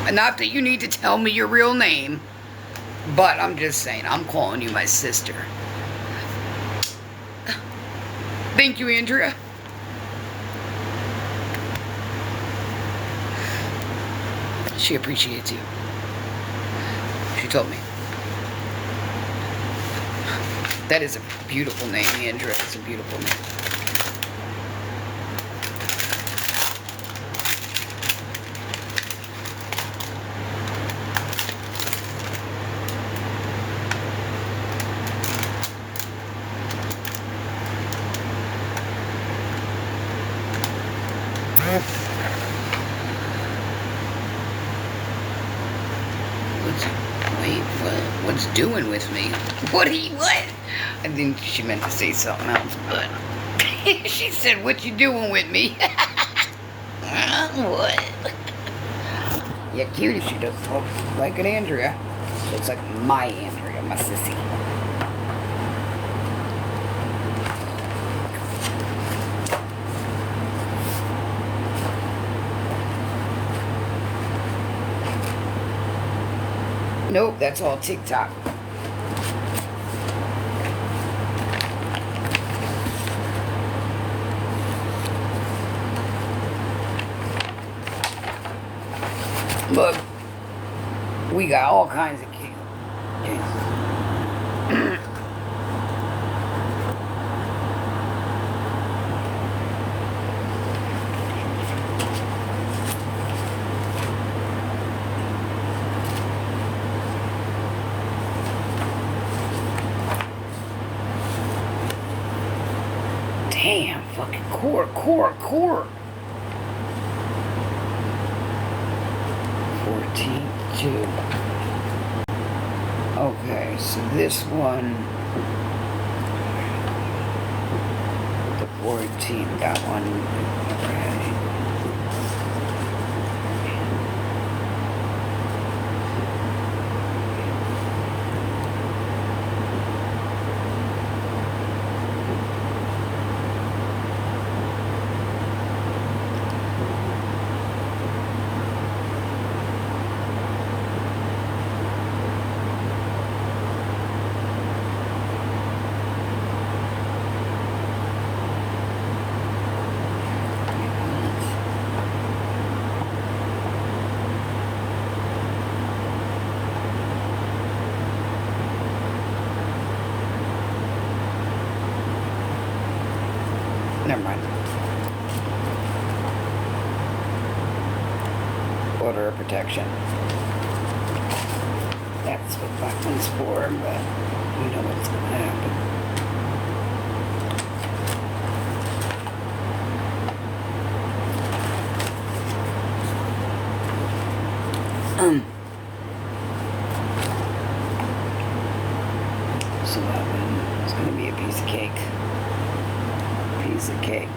And not that you need to tell me your real name, but I'm just saying, I'm calling you my sister. Thank you, Andrea. She appreciates you. She told me. That is a beautiful name, Andrea. It's a beautiful name. What's doing with me? What? I think she meant to say something else, but she said, "What you doing with me?" What? Yeah, cute. She does look like an Andrea. Looks like my Andrea, my sissy. Nope, that's all TikTok. Look, we got all kinds of kids. Damn, fucking core. 14-2. Okay, so this one, the 14, that one, okay. Never mind. Order of protection. That's what that one's for, but we know what's going to happen. So that one is going to be a piece of cake. Piece of cake.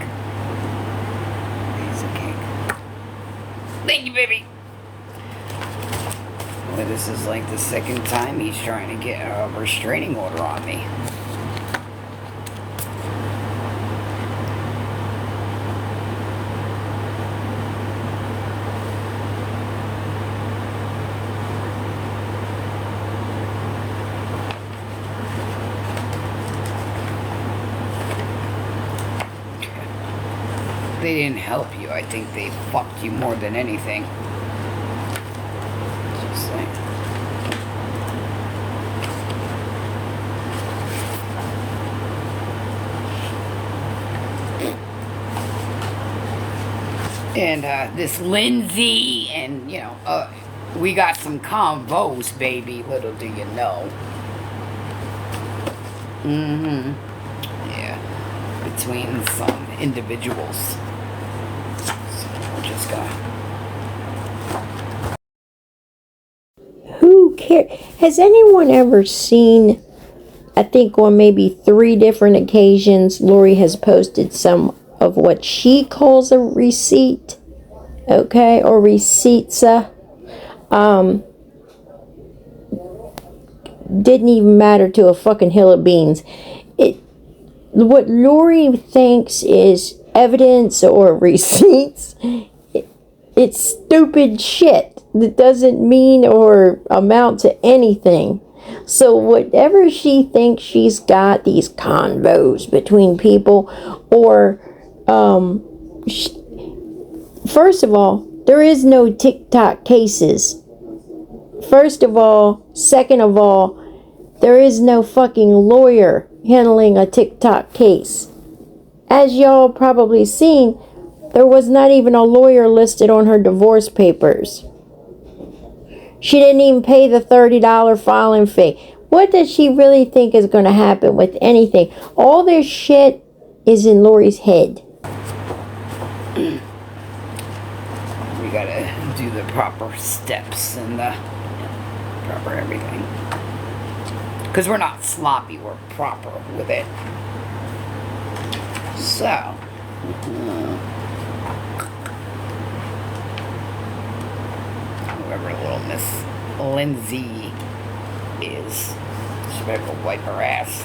Piece of cake. Thank you, baby. Well, this is like the second time he's trying to get a restraining order on me. They didn't help you. I think they fucked you more than anything. Just saying. And this Lindsay, and we got some convos, baby. Little do you know. Mm-hmm. Yeah. Between some individuals. So we're just gonna... Who cares? Has anyone ever seen, I think on maybe 3 different occasions, Lori has posted some of what she calls a receipt, okay, or receipts. Didn't even matter to a fucking hill of beans. It, what Lori thinks is evidence or receipts, it's stupid shit that doesn't mean or amount to anything. So whatever she thinks she's got, these convos between people, or first of all, there is no TikTok cases. First of all, second of all, there is no fucking lawyer handling a TikTok case. As y'all probably seen, there was not even a lawyer listed on her divorce papers. She didn't even pay the $30 filing fee. What does she really think is going to happen with anything? All this shit is in Lori's head. We gotta do the proper steps and the proper everything. Because we're not sloppy, we're proper with it. So, whoever little Miss Lindsay is, she better go wipe her ass.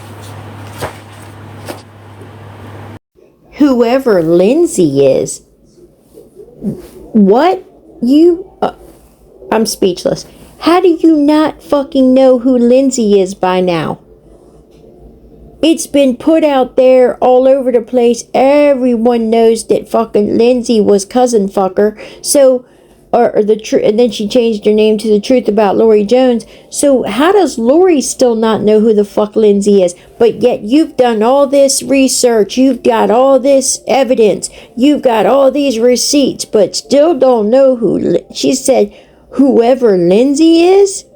Whoever Lindsay is. What? I'm speechless. How do you not fucking know who Lindsay is by now? It's been put out there all over the place. Everyone knows that fucking Lindsay was cousin fucker. So, or the truth, and then she changed her name to the truth about Lori Jones. So how does Lori still not know who the fuck Lindsay is? But yet you've done all this research, you've got all this evidence, you've got all these receipts, but still don't know who. She said, whoever Lindsay is.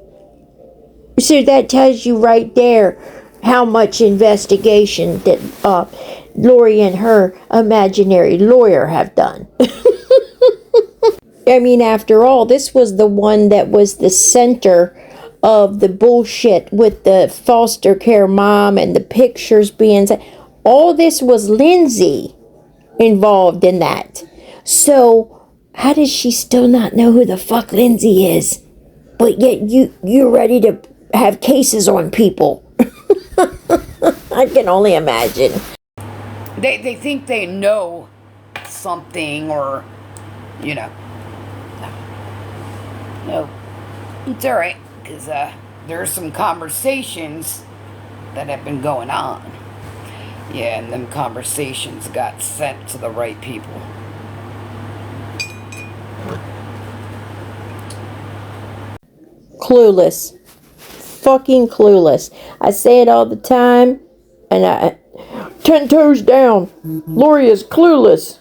So that tells you right there how much investigation that Lori and her imaginary lawyer have done. I mean, after all, this was the one that was the center of the bullshit with the foster care mom and the pictures being... All this was Lindsay involved in that. So, how does she still not know who the fuck Lindsay is? But yet you're ready to have cases on people. I can only imagine. They think they know something, or, you know. No, it's alright, because there are some conversations that have been going on. Yeah, and them conversations got sent to the right people. Clueless. Fucking clueless. I say it all the time, and 10 toes down. Lori is clueless.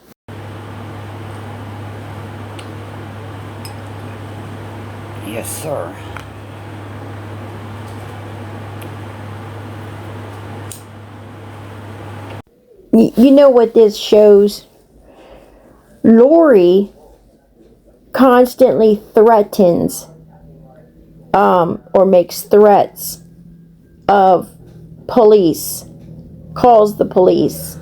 Yes, sir. You know what this shows? Lori constantly threatens or makes threats of police, calls the police.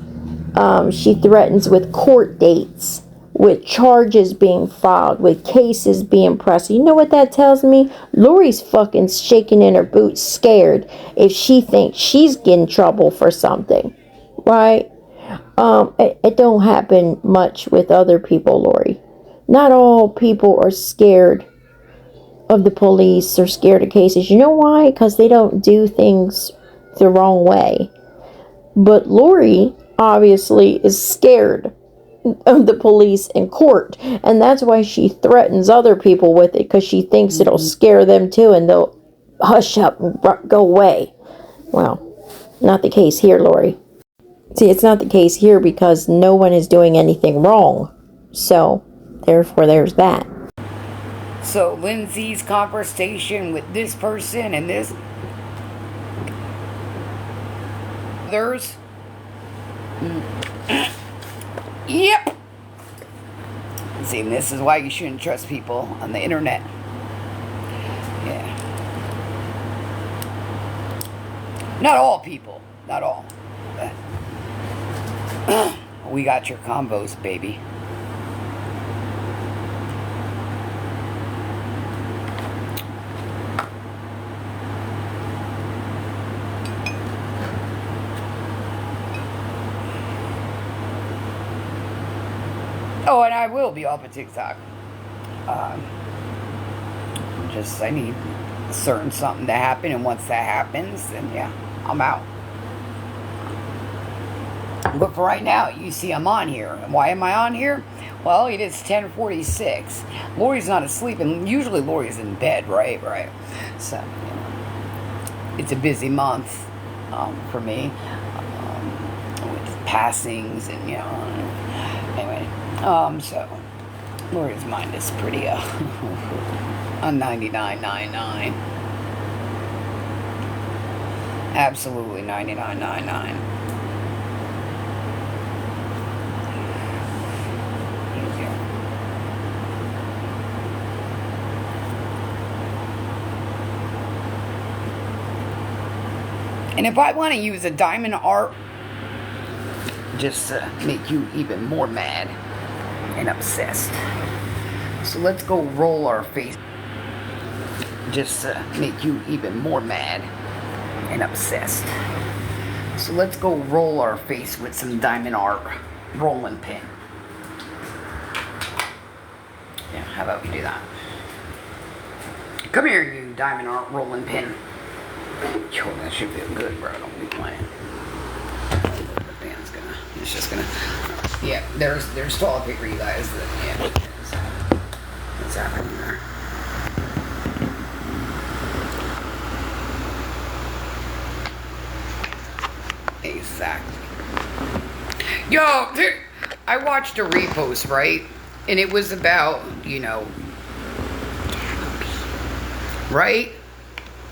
She threatens with court dates, with charges being filed, with cases being pressed. You know what that tells me? Lori's fucking shaking in her boots, scared if she thinks she's getting trouble for something, right? It don't happen much with other people, Lori. Not all people are scared of the police or scared of cases. You know why? Because they don't do things the wrong way. But Lori obviously is scared of the police and court, and that's why she threatens other people with it, because she thinks it'll scare them too and they'll hush up and go away. Well, not the case here, Lori. See, it's not the case here because no one is doing anything wrong. So, therefore, there's that. So, Lindsay's conversation with this person and this... Others. Yep. See, this is why you shouldn't trust people on the internet. Yeah. Not all people. Not all. We got your combos, baby. Oh, and I will be off of TikTok. I need certain something to happen, and once that happens, then yeah, I'm out. But for right now, you see I'm on here. And why am I on here? Well, it is 10:46. Lori's not asleep, and usually Lori's in bed, right? Right. So, it's a busy month for me with passings and, anyway. So, Lori's mind is pretty, on 99.99. Absolutely 99.99. And if I want to use a diamond art just to make you even more mad and obsessed. So let's go roll our face just to make you even more mad and obsessed. So let's go roll our face with some diamond art rolling pin. Yeah, how about we do that? Come here, you diamond art rolling pin. Yo, that should feel good, bro. Don't be playing. It's just gonna. Yeah, there's toilet paper, you guys. What's happening there? Exactly. Yo, I watched a repost, right? And it was about, right?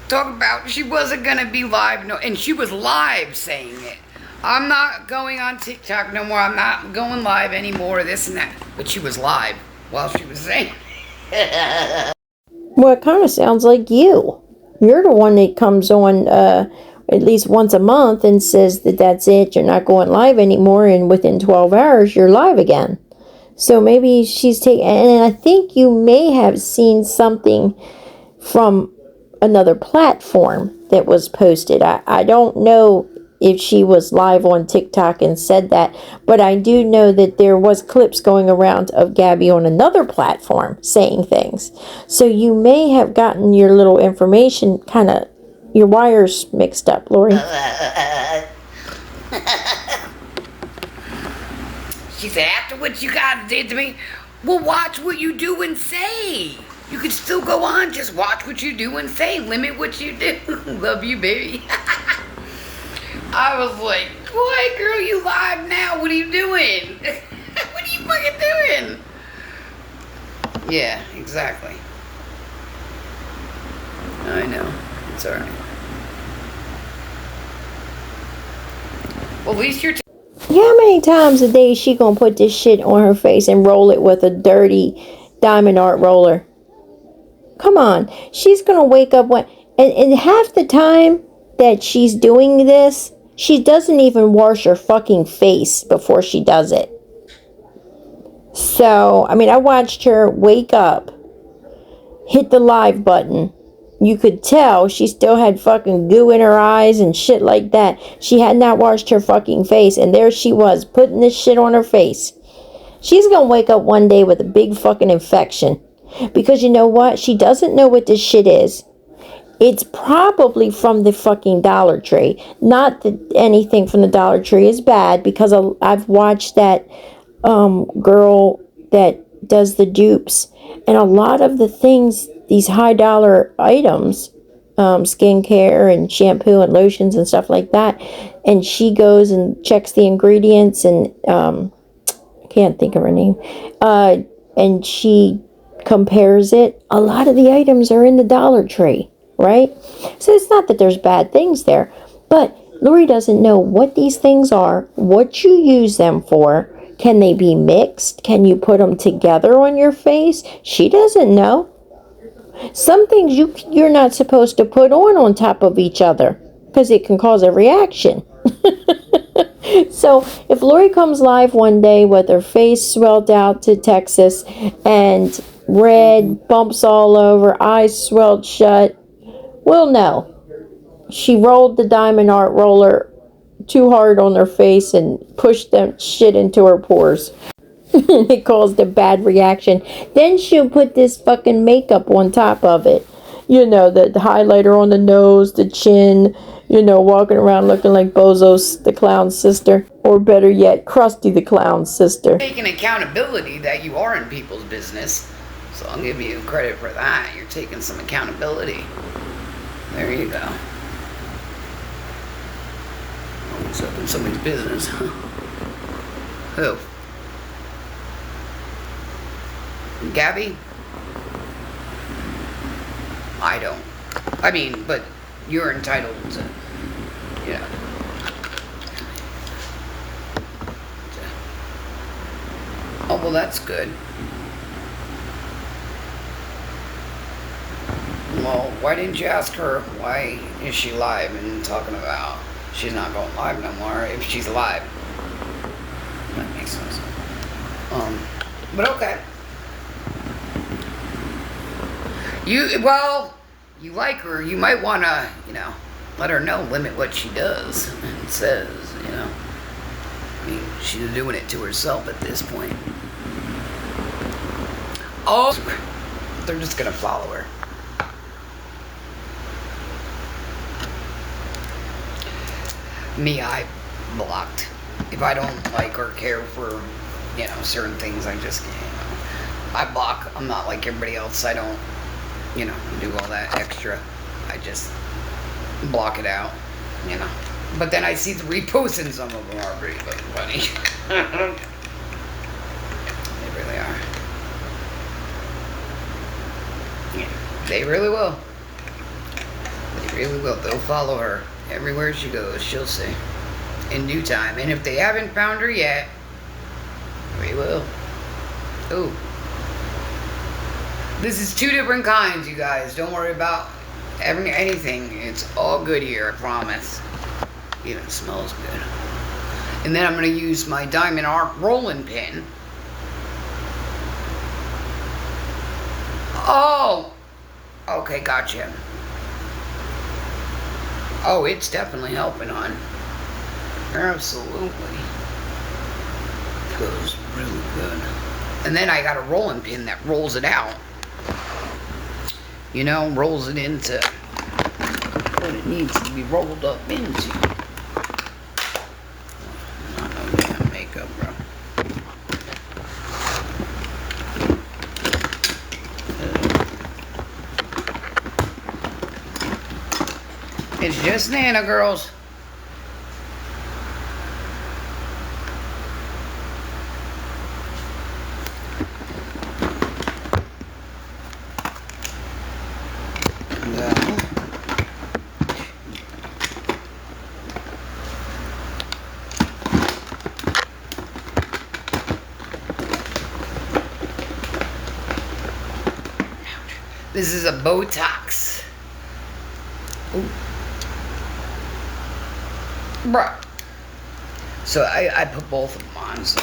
Talk about she wasn't gonna be live, and she was live saying it. I'm not going on TikTok no more. I'm not going live anymore. This and that. But she was live while she was saying it. Well, it kind of sounds like you. You're the one that comes on at least once a month and says that that's it. You're not going live anymore, and within 12 hours, you're live again. So maybe she's taking... And I think you may have seen something from another platform that was posted. I don't know if she was live on TikTok and said that, but I do know that there was clips going around of Gabby on another platform saying things. So you may have gotten your little information kind of, your wires mixed up, Lori. She said, after what you guys did to me, well, watch what you do and say. You can still go on, just watch what you do and say. Limit what you do. Love you, baby. I was like, boy, girl, you live now. What are you doing? What are you fucking doing? Yeah, exactly. I know. It's alright. Well, at least you're... How many times a day is she gonna put this shit on her face and roll it with a dirty diamond art roller? Come on. She's gonna wake up and half the time that she's doing this, she doesn't even wash her fucking face before she does it. So, I mean, I watched her wake up, hit the live button. You could tell she still had fucking goo in her eyes and shit like that. She had not washed her fucking face, and there she was, putting this shit on her face. She's gonna wake up one day with a big fucking infection. Because you know what? She doesn't know what this shit is. It's probably from the fucking Dollar Tree. Not that anything from the Dollar Tree is bad, because I've watched that girl that does the dupes, and a lot of the things, these high dollar items, skincare and shampoo and lotions and stuff like that, and she goes and checks the ingredients, and I can't think of her name, and she compares it. A lot of the items are in the Dollar Tree, right? So it's not that there's bad things there, but Lori doesn't know what these things are, what you use them for. Can they be mixed? Can you put them together on your face? She doesn't know. Some things you're not supposed to put on top of each other because it can cause a reaction. So if Lori comes live one day with her face swelled out to Texas and red bumps all over, eyes swelled shut, we'll know. She rolled the diamond art roller too hard on her face and pushed that shit into her pores. And it caused a bad reaction. Then she'll put this fucking makeup on top of it. You know, the highlighter on the nose, the chin, you know, walking around looking like Bozo's the clown's sister. Or better yet, Krusty the clown's sister. Taking accountability that you are in people's business. So I'll give you credit for that. You're taking some accountability. There you go. Always up in somebody's business, huh? Who? Gabby? I don't. I mean, but you're entitled to, you know. Oh, well, that's good. Well, why didn't you ask her why is she live and talking about she's not going live no more if she's live? That makes sense. But okay. You like her. You might want to, you know, let her know, limit what she does and says, you know. I mean, she's doing it to herself at this point. Oh, they're just going to follow her. Me, I blocked. If I don't like or care for, you know, certain things, I just, you know, I block. I'm not like everybody else. I don't, you know, do all that extra. I just block it out, you know. But then I see the reposts and some of them are pretty fucking funny. They really are. Yeah, they really will. They really will. They'll follow her. Everywhere she goes, she'll see. In due time. And if they haven't found her yet, we will. Ooh. This is two different kinds, you guys. Don't worry about anything. It's all good here, I promise. Even smells good. And then I'm going to use my diamond art rolling pin. Oh! Okay, gotcha. Oh, it's definitely helping on. Absolutely. Goes really good. And then I got a rolling pin that rolls it out. You know, rolls it into what it needs to be rolled up into. Not no damn makeup, bro. It's just Nana, girls. This is a Botox. Ooh. Bruh. So I put both of them on, so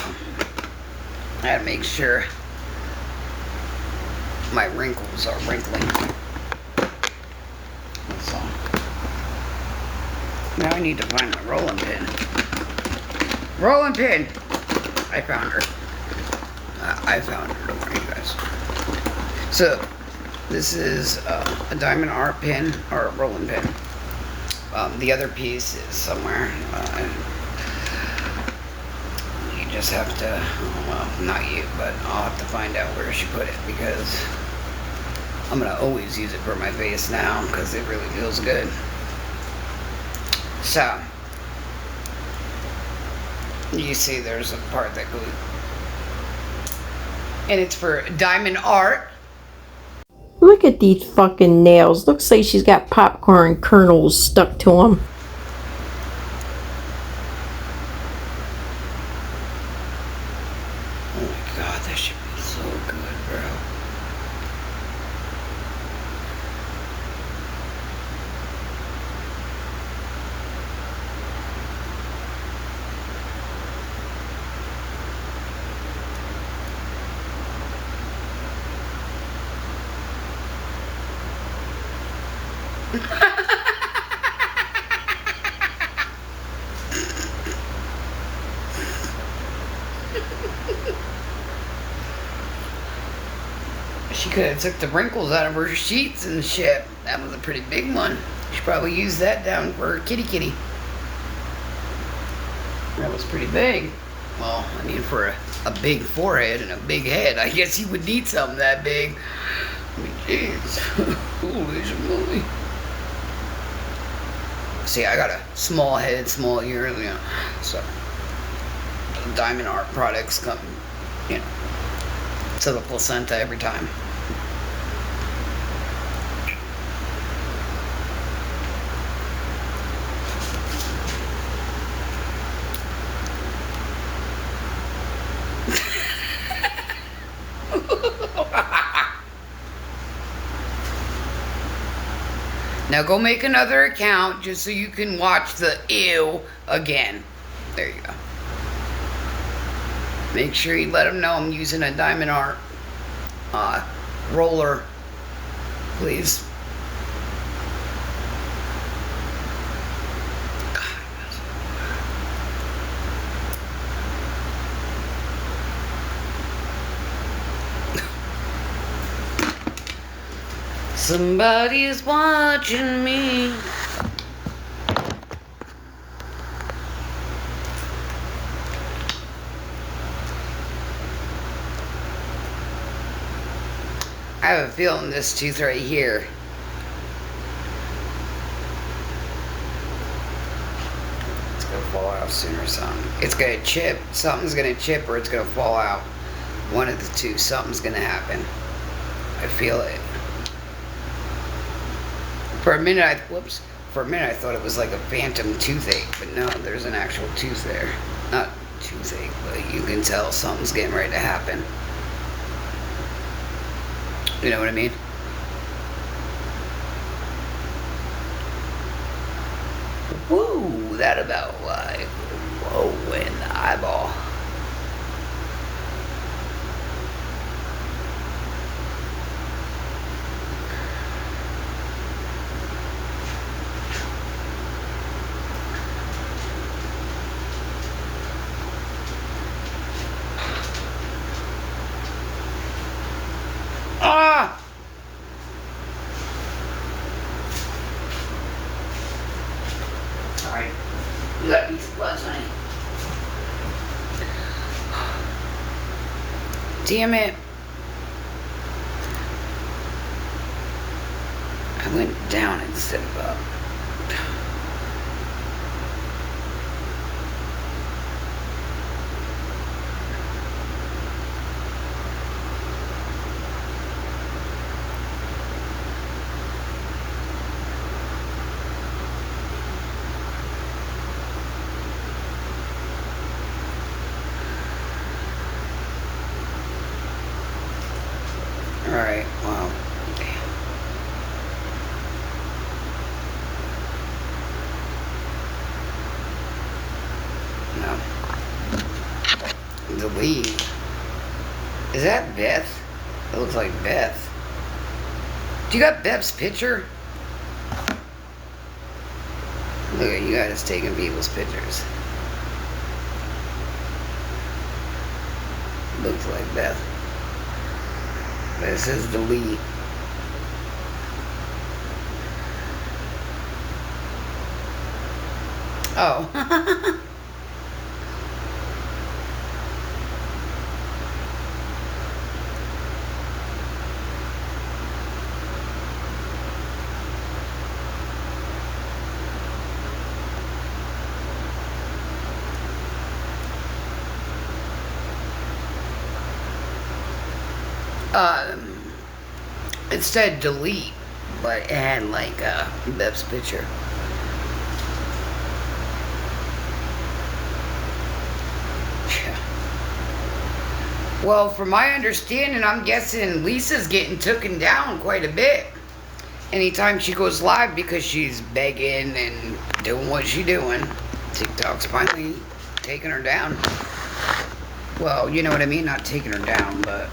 I gotta make sure my wrinkles are wrinkling. So now I need to find my rolling pin. Rolling pin! I found her. I found her, don't worry, guys. So this is a diamond art pin, or a rolling pin. The other piece is somewhere. You just have to, well, not you, but I'll have to find out where she put it, because I'm going to always use it for my face now, because it really feels good. So, you see there's a part that goes, and it's for diamond art. Look at these fucking nails. Looks like she's got popcorn kernels stuck to them. God, that should be so good, bro. She could have took the wrinkles out of her sheets and shit. That was a pretty big one. She probably used that down for her kitty kitty. That was pretty big. Well, I mean, for a big forehead and a big head, I guess you would need something that big. I mean, jeez. Holy schmoly. See, I got a small head, small ears, you know, so Diamond Art products come, you know, to the placenta every time. Now go make another account just so you can watch the ew again. There you go. Make sure you let them know I'm using a Diamond Art roller, please. Somebody's watching me. I have a feeling this tooth right here. It's gonna fall out soon or something. It's gonna chip. Something's gonna chip or it's gonna fall out. One of the two. Something's gonna happen. I feel it. For a minute, I thought it was like a phantom toothache, but no, there's an actual tooth there. Not toothache, but you can tell something's getting ready to happen. You know what I mean? Woo, that about like, whoa, in the eyeball. Ah! Alright. You got these gloves, honey. Damn it. I went down instead of up. Alright, wow. Damn. No. The lead. Is that Beth? It looks like Beth. Do you got Beth's picture? Look at you guys taking people's pictures. Looks like Beth. This is the lead. Oh. It said delete, but it had like Beth's picture. Yeah. Well, from my understanding, I'm guessing Lisa's getting taken down quite a bit anytime she goes live because she's begging and doing what she's doing. TikTok's finally taking her down. Well, you know what I mean? Not taking her down, but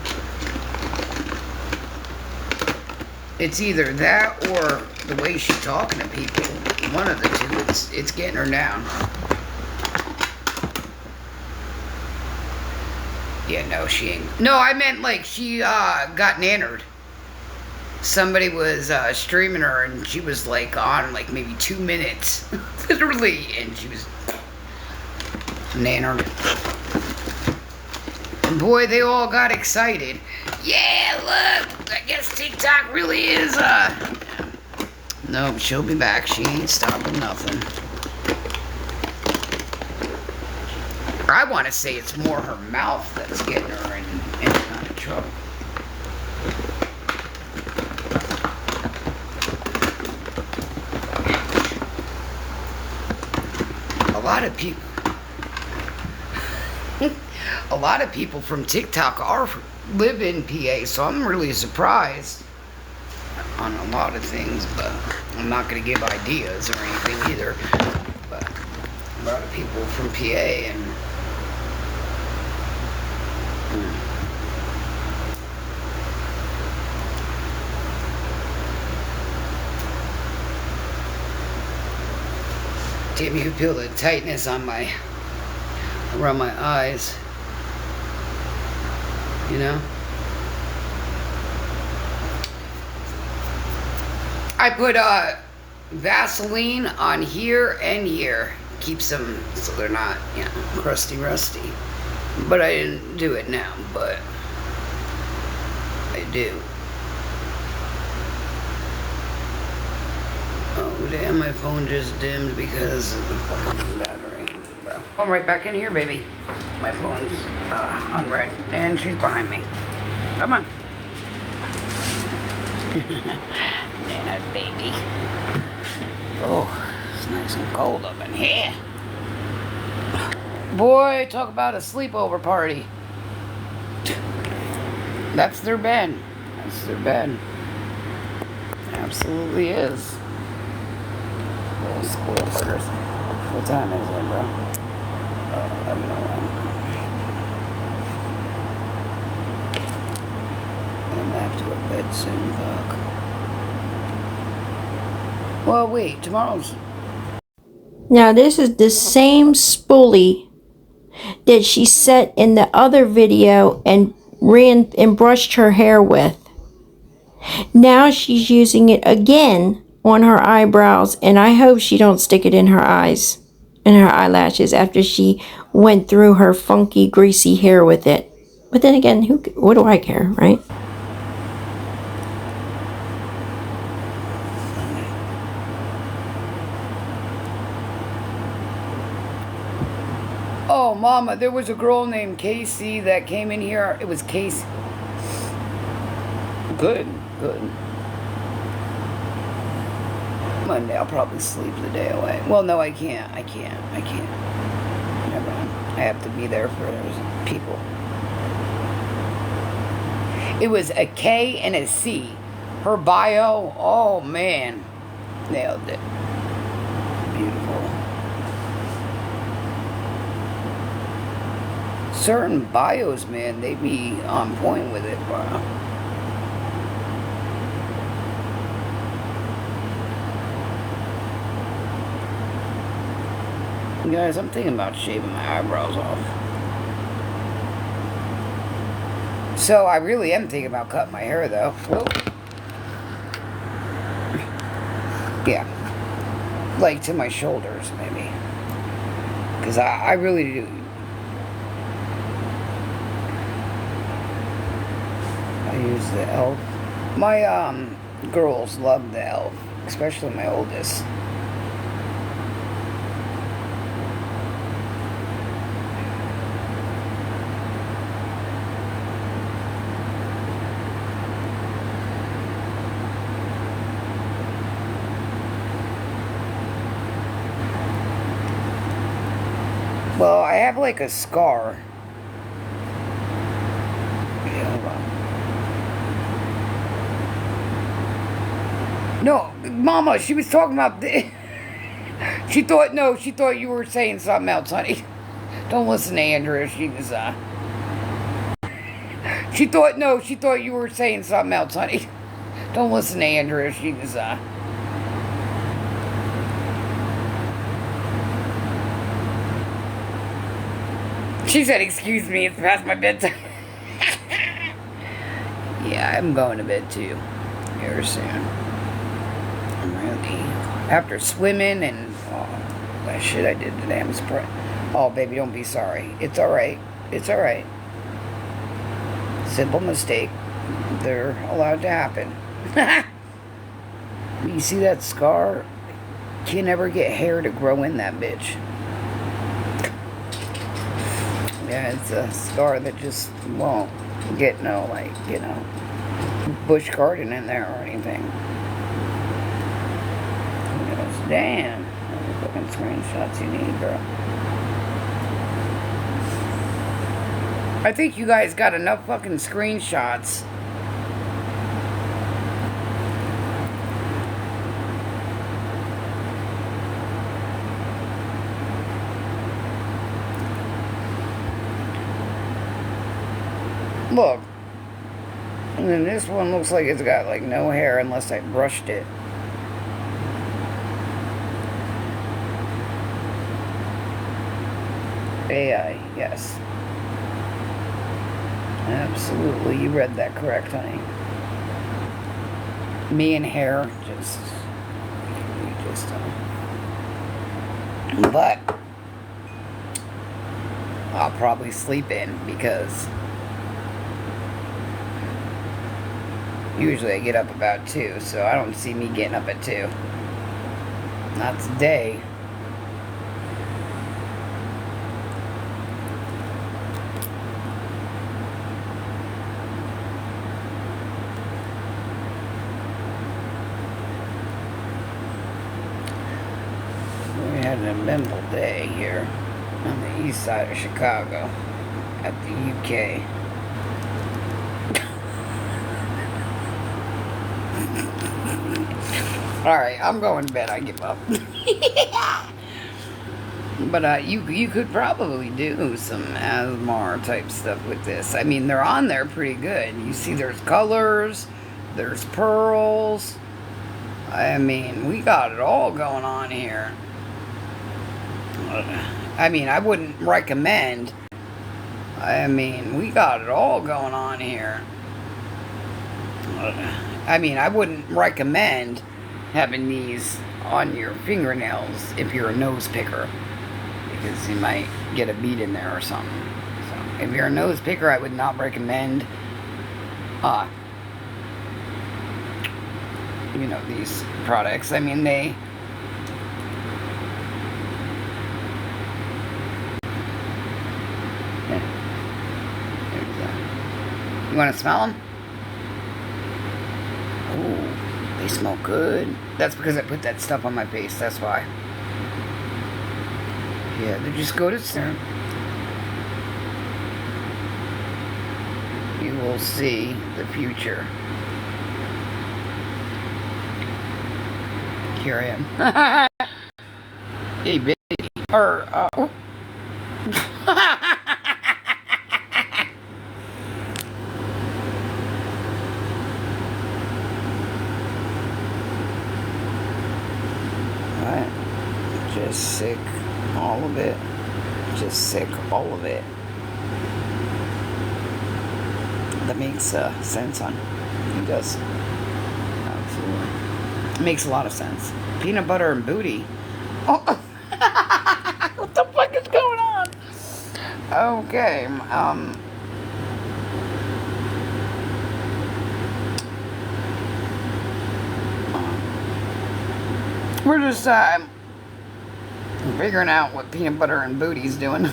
it's either that or the way she's talking to people. One of the two. It's getting her down. Yeah, no, she ain't. No, I meant like she got nannered. Somebody was streaming her and she was like on like maybe 2 minutes. Literally. And she was nannered. And boy, they all got excited. Yeah, look, I guess TikTok really is, Nope, she'll be back. She ain't stopping nothing. I want to say it's more her mouth that's getting her in any kind of trouble. A lot of people from TikTok live in PA, so I'm really surprised on a lot of things, but I'm not going to give ideas or anything either. But a lot of people from PA and damn, you can feel the tightness on around my eyes. You know? I put Vaseline on here and here. Keeps them so they're not, you know, crusty rusty. But I didn't do it now, but I do. Oh damn, my phone just dimmed because of the fucking battery. Bro. I'm right back in here, baby. My phone's on red, and she's behind me. Come on. Nana, baby. Oh, it's nice and cold up in here. Boy, talk about a sleepover party. That's their bed. That's their bed. Absolutely is. Little squirters. What time is it, bro? 11:01. I'm back to a bed soon, fuck. Well, wait, tomorrow's... Now, this is the same spoolie that she set in the other video and ran and brushed her hair with. Now she's using it again on her eyebrows, and I hope she don't stick it in her eyes and her eyelashes after she went through her funky, greasy hair with it. But then again, what do I care, right? Oh, Mama, there was a girl named Casey that came in here. It was Casey. Good, good. Monday, I'll probably sleep the day away. Well, no, I can't. Never mind. I have to be there for people. It was a K and a C. Her bio, oh man, nailed it. Beautiful. Certain bios, man, they be on point with it, bro. Guys, I'm thinking about shaving my eyebrows off. So I really am thinking about cutting my hair, though. Whoa. Yeah. Like to my shoulders, maybe. Because I really do. I use the elf. My girls love the elf, especially my oldest. Well, I have like a scar. No, Mama, she was talking about the... She thought you were saying something else, honey. Don't listen to Andrea. She thought you were saying something else, honey. Don't listen to Andrea. She said, excuse me, it's past my bedtime. Yeah, I'm going to bed too. Here soon. I'm really... After swimming and... Oh, that shit I did today, I'm surprised. Oh, baby, don't be sorry. It's alright. It's alright. Simple mistake. They're allowed to happen. You see that scar? Can't ever get hair to grow in that bitch. Yeah, it's a scar that just won't get no, like, you know, bush garden in there or anything. Who knows? Damn. What fucking screenshots you need, girl. I think you guys got enough fucking screenshots. Look. And then this one looks like it's got like no hair unless I brushed it. AI, yes. Absolutely, you read that correct, honey. Me and hair, but I'll probably sleep in because usually I get up about 2, so I don't see me getting up at 2. Not today. We had an eventful day here on the east side of Chicago at the UK. Alright, I'm going to bed. I give up. But you could probably do some ASMR type stuff with this. I mean, they're on there pretty good. You see there's colors, there's pearls. I mean, we got it all going on here. I mean, I wouldn't recommend. I mean, we got it all going on here. I mean, I wouldn't recommend having these on your fingernails if you're a nose picker, because you might get a bead in there or something. So if you're a nose picker, I would not recommend you know, these products. I mean, they you want to smell them? Ooh, they smell good. That's because I put that stuff on my face. That's why. Yeah, they just go to sleep. You will see the future. Here I am. Hey, baby. Just sick all of it. Just sick all of it. That makes sense, hon. It does. Absolutely. It makes a lot of sense. Peanut butter and booty. Oh. What the fuck is going on? Okay. We're just figuring out what peanut butter and booty's doing.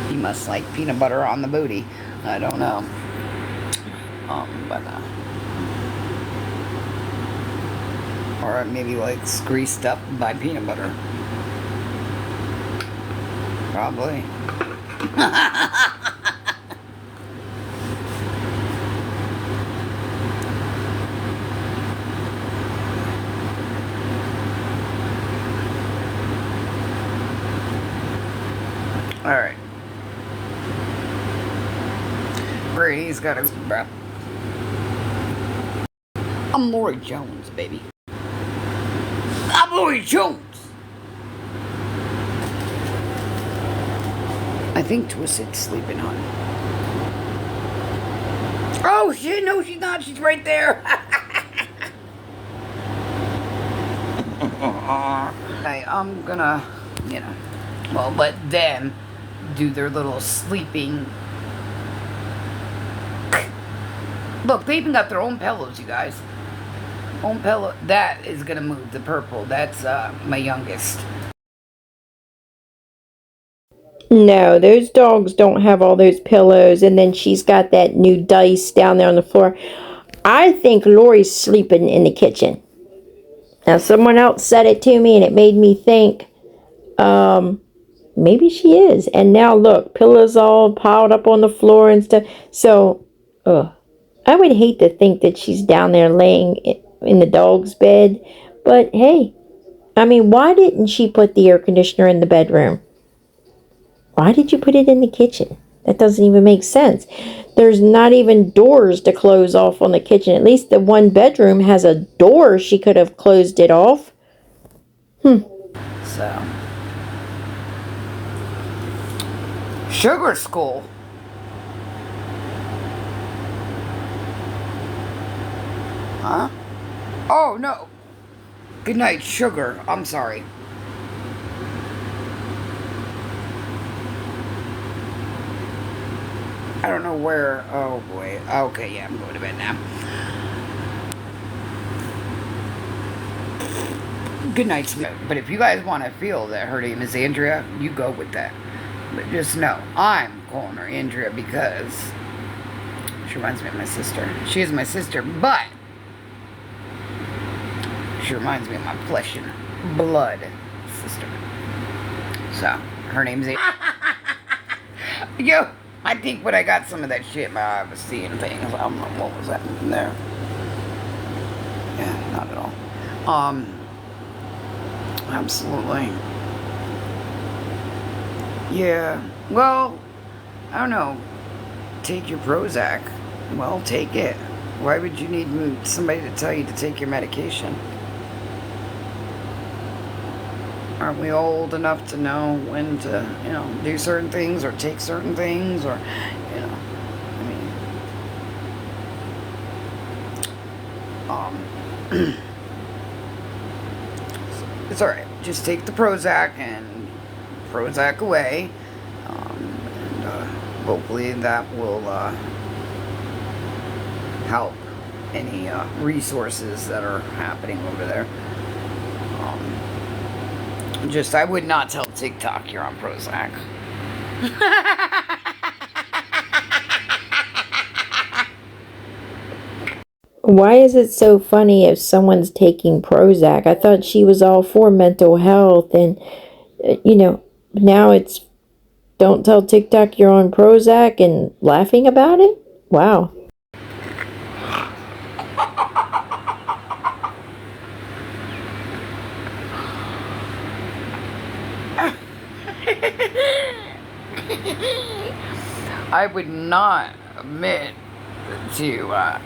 He must like peanut butter on the booty. I don't know. Or maybe likes greased up by peanut butter. Probably. Alright. Brady's got his breath. I'm Lori Jones, baby. I'm Lori Jones. I think Twisted's sleeping on. Oh shit, no she's not, she's right there. I'm gonna, well, let them do their little sleeping. Look, they even got their own pillows, you guys. Own pillow. That is gonna move the purple. That's my youngest. No, those dogs don't have all those pillows, and then she's got that new dice down there on the floor. I think Lori's sleeping in the kitchen. Now, someone else said it to me, and it made me think, maybe she is. And now, look, pillows all piled up on the floor and stuff. So, I would hate to think that she's down there laying in the dog's bed. But, hey, I mean, why didn't she put the air conditioner in the bedroom? Why did you put it in the kitchen? That doesn't even make sense. There's not even doors to close off on the kitchen. At least the one bedroom has a door. She could have closed it off. So, sugar school. Huh? Oh no. Good night, sugar. I'm sorry. I don't know where. Oh boy. Okay, yeah, I'm going to bed now. Good night, sweet. But if you guys want to feel that her name is Andrea, you go with that. But just know, I'm calling her Andrea because she reminds me of my sister. She is my sister, but she reminds me of my flesh and blood sister. So, her name's Andrea. Yo, I think when I got some of that shit, I was seeing things. I don't know what was happening there. Yeah, not at all. Absolutely. Yeah, well, I don't know. Take your Prozac. Well, take it. Why would you need somebody to tell you to take your medication? Aren't we old enough to know when to, do certain things or take certain things or, I mean, it's alright. Just take the Prozac and Prozac away. And hopefully that will help any resources that are happening over there. I would not tell TikTok you're on Prozac. Why is it so funny if someone's taking Prozac? I thought she was all for mental health, and, now it's don't tell TikTok you're on Prozac and laughing about it? Wow. I would not admit to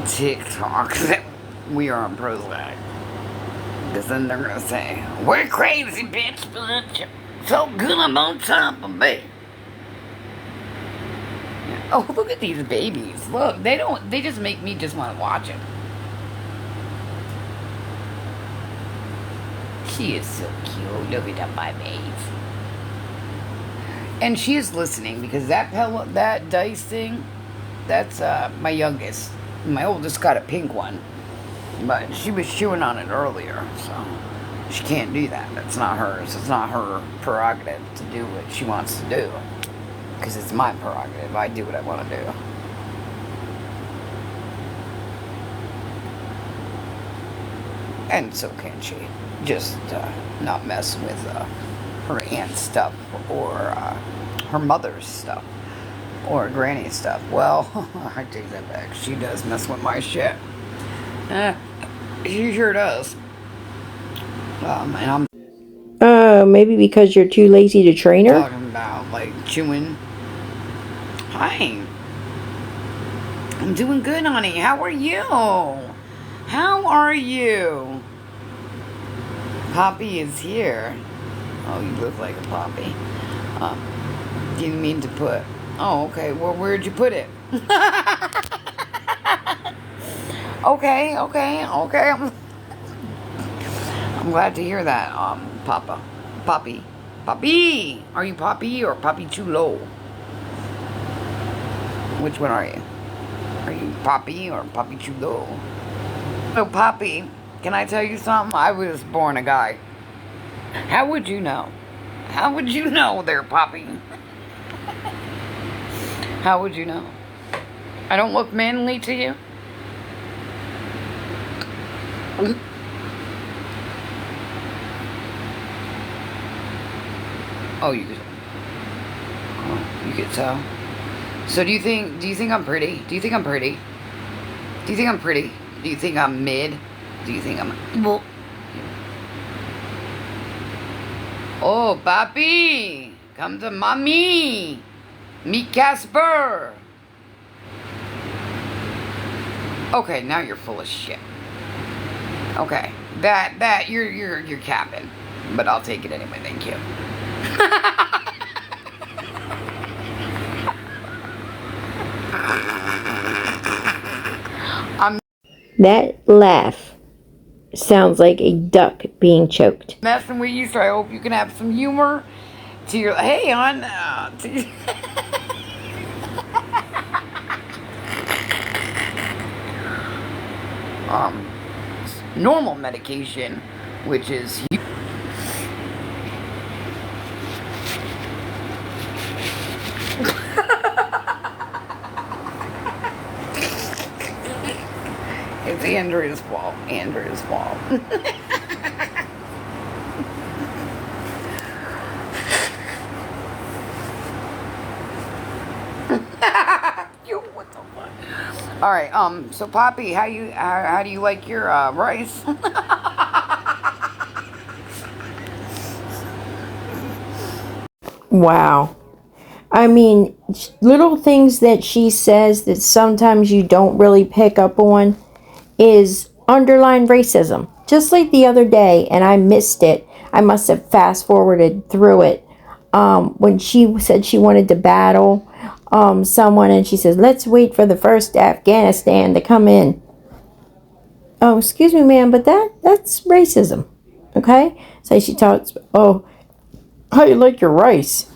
TikTok that we are on Prozac. Because then they're going to say, we're crazy, bitch, but so good I'm on top of me. Oh, look at these babies. Look, they just make me just want to watch it. She is so cute. Look at that, my babe. And she is listening because that dice thing, that's my youngest. My oldest got a pink one, but she was chewing on it earlier, so she can't do that. That's not hers. It's not her prerogative to do what she wants to do, because it's my prerogative. I do what I want to do. And so can she. Just not mess with her aunt's stuff or her mother's stuff or granny's stuff. Well, I take that back. She does mess with my shit. She sure does. And I'm Maybe because you're too lazy to train her? talking about like chewing. Hi, I'm doing good, honey. How are you? How are you? Poppy is here. Oh, you look like a poppy. Didn't mean to put. Oh, okay. Well, where'd you put it? Okay, okay, okay. I'm glad to hear that, Papa. Poppy. Poppy! Are you Poppy or Poppy Chulo? Which one are you? Are you Poppy or Poppy Chulo? So, Poppy, can I tell you something? I was born a guy. How would you know? How would you know there, Poppy? How would you know? I don't look manly to you? Oh, you could tell. So do you think I'm pretty? Do you think I'm pretty? Do you think I'm pretty? Do you think I'm mid? Do you think I'm well? Oh, papi, come to mommy. Meet Casper. Okay, now you're full of shit. Okay, that you're capping, but I'll take it anyway. Thank you. I'm That laugh sounds like a duck being choked. messing with you, so I hope you can have some humor to your. Hey, on. Um, normal medication, which is. It's Andrea's fault. Andrea's fault. Yo, what the fuck? All right. So Poppy, how do you like your rice? Wow. I mean, little things that she says that sometimes you don't really pick up on is underlying racism. Just like the other day, and I missed it. I must have fast forwarded through it. When she said she wanted to battle someone, and she says, "Let's wait for the first Afghanistan to come in." Oh, excuse me, ma'am, but that's racism. Okay, so she talks. Oh, how you like your rice?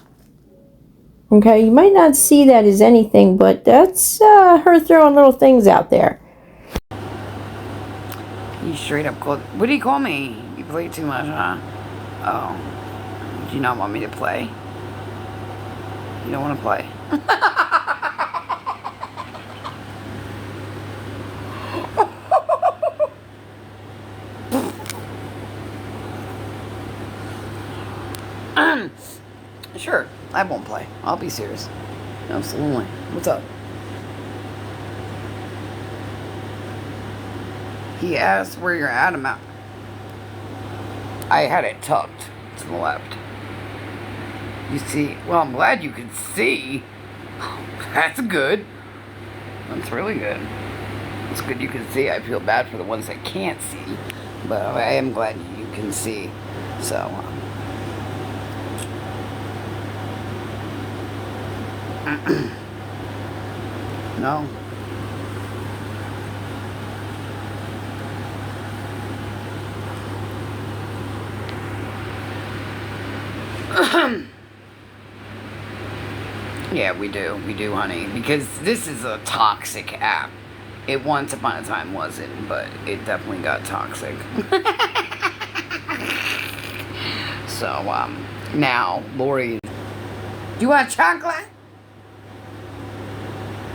Okay, you might not see that as anything, but that's her throwing little things out there. You straight up called. What do you call me? You play too much, huh? Oh, do you not want me to play? You don't want to play. Sure, I won't play. I'll be serious. Absolutely. What's up? He asked where you're at. I had it tucked to the left. You see? Well, I'm glad you can see. That's good. That's really good. It's good you can see. I feel bad for the ones that can't see, but I am glad you can see. So, no. Yeah, we do, honey, because this is a toxic app. It once upon a time wasn't, but it definitely got toxic. So, now, Lori, you want chocolate?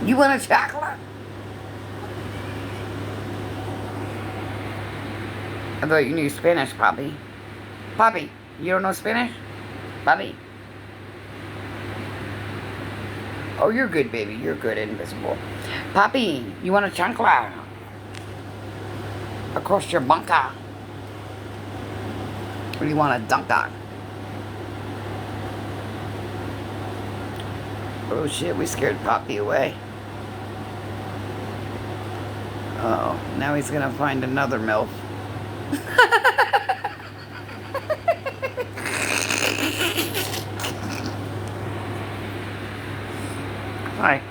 You want a chocolate? I thought you knew Spanish, Poppy. Poppy, you don't know Spanish? Poppy. Oh, you're good, baby. You're good, invisible. Poppy, you want a chancla? Across your bunker. do you want, a dunk dunk? Oh shit, we scared Poppy away. Oh, now he's gonna find another MILF. Hi.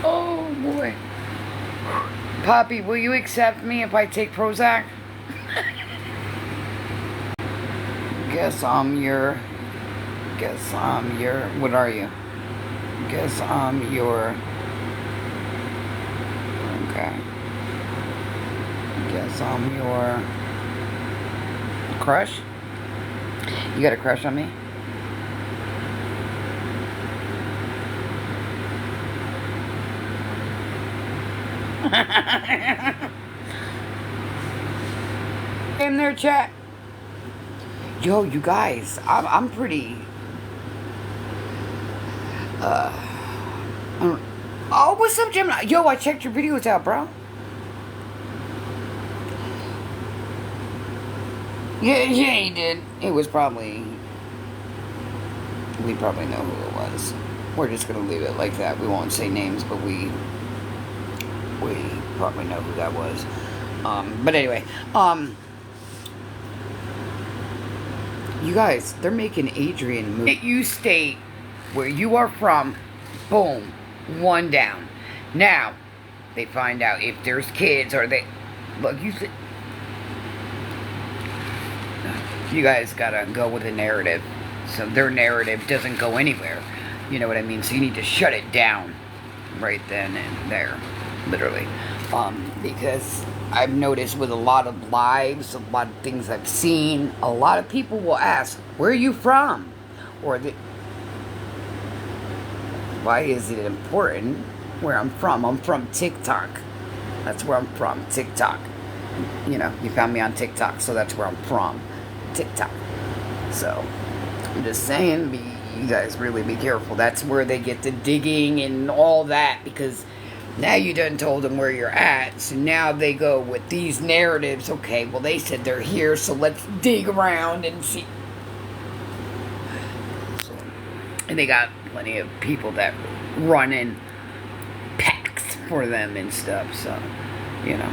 Oh boy. Poppy, will you accept me if I take Prozac? Guess I'm your. What are you? Guess I'm your. Okay. Guess I'm your. Crush? You got a crush on me? In there, chat. Yo, you guys, I'm pretty. Oh, what's up, Gemini? Yo, I checked your videos out, bro. Yeah, he did. It was probably. We probably know who it was. We're just gonna leave it like that. We won't say names, but we probably know who that was. But anyway, you guys, they're making Adrian move. You state where you are from. Boom, one down. Now they find out if there's kids or they look. You guys gotta go with a narrative, so their narrative doesn't go anywhere. You know what I mean? So you need to shut it down right then and there, literally. Because I've noticed with a lot of lives, a lot of things I've seen, a lot of people will ask, "Where are you from?" Or why is it important where I'm from? I'm from TikTok. That's where I'm from, TikTok. You know, you found me on TikTok, so that's where I'm from, TikTok. So, I'm just saying, you guys really be careful. That's where they get the digging and all that, because now you done told them where you're at, so now they go with these narratives. Okay, well, they said they're here, so let's dig around and see. And they got plenty of people that run in packs for them and stuff, so, you know.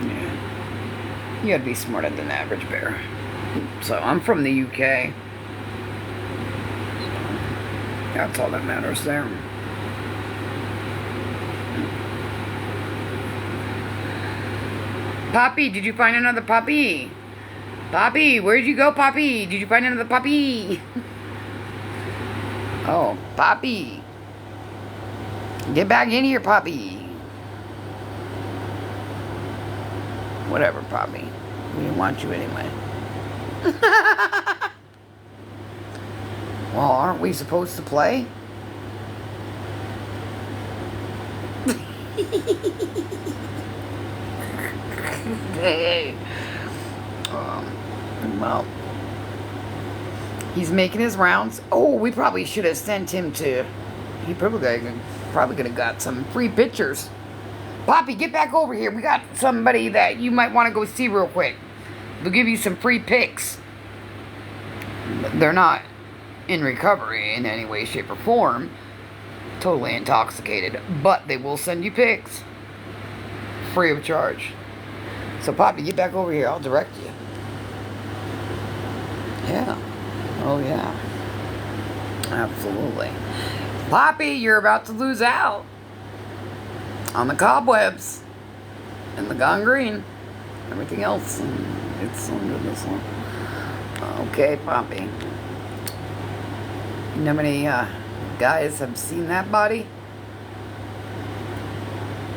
Yeah. You gotta be smarter than the average bear. So, I'm from the UK. So, that's all that matters there. Poppy, did you find another puppy? Poppy, where'd you go, Poppy? Did you find another puppy? Oh, Poppy. Get back in here, Poppy. Whatever, Poppy. We didn't want you anyway. Well, aren't we supposed to play? Hey. Well, he's making his rounds. Oh, we probably should have sent him to. He probably could have got some free pictures. Poppy, get back over here. We got somebody that you might want to go see real quick. They'll give you some free pics. They're not in recovery in any way, shape, or form. Totally intoxicated. But they will send you pics. Free of charge. So, Poppy, get back over here. I'll direct you. Yeah. Oh, yeah. Absolutely. Poppy, you're about to lose out on the cobwebs and the gone green. Everything else, it's under this one. Okay, Poppy. You know how many guys have seen that body?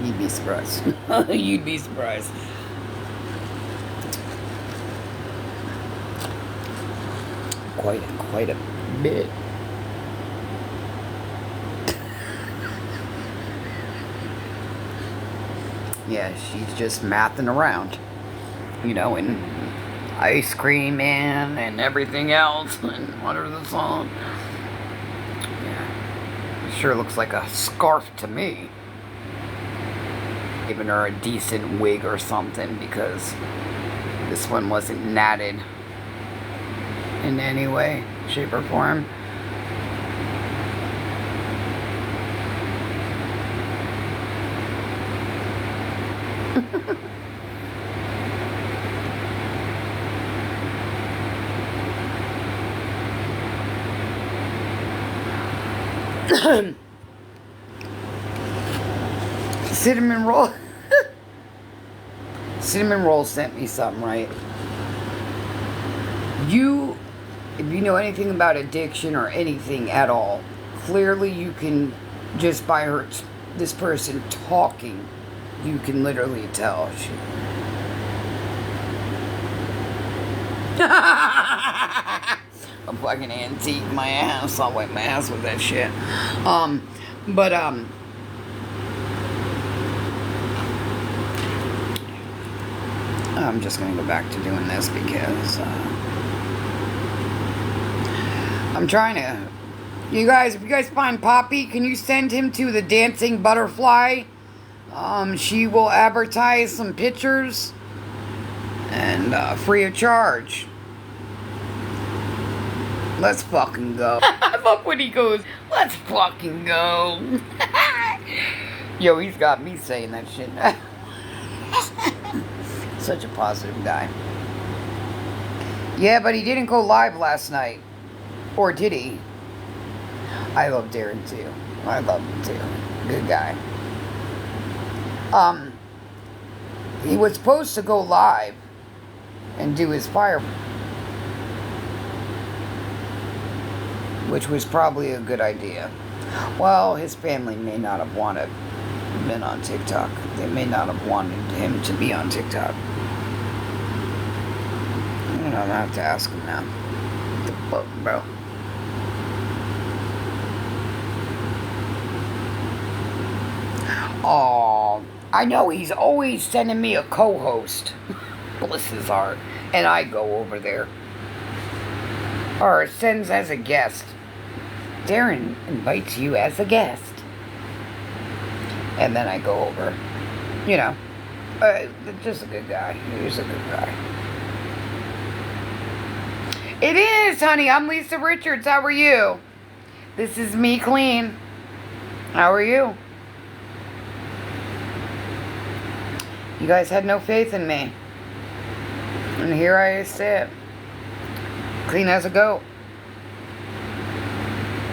You'd be surprised. You'd be surprised. Quite a bit. Yeah, she's just mathing around, you know, and ice cream man and everything else and under the song. Yeah, it sure looks like a scarf to me. giving her a decent wig or something, because this one wasn't natted in any way, shape, or form. Cinnamon roll. Cinnamon roll sent me something, right? If you know anything about addiction or anything at all, clearly you can, just by this person talking, you can literally tell. A fucking antique my ass. I'll wipe my ass with that shit. I'm just gonna go back to doing this because I'm trying to. You guys, if you guys find Poppy, can you send him to the Dancing Butterfly? She will advertise some pictures and free of charge. Let's fucking go. I love when he goes, let's fucking go. Yo, he's got me saying that shit. Such a positive guy. Yeah, but he didn't go live last night. Or did he? I love Darren too. I love him too. Good guy. He was supposed to go live and do his fire, which was probably a good idea. Well, his family may not have been on TikTok. They may not have wanted him to be on TikTok. I don't know, I'm gonna have to ask him now. What the fuck, bro? Oh, I know he's always sending me a co-host. Bless his heart. And I go over there. Or sends as a guest. Darren invites you as a guest. And then I go over. You know. Just a good guy. He's a good guy. It is, honey. I'm Lisa Richards. How are you? This is me clean. How are you? You guys had no faith in me. And here I sit. Clean as a goat.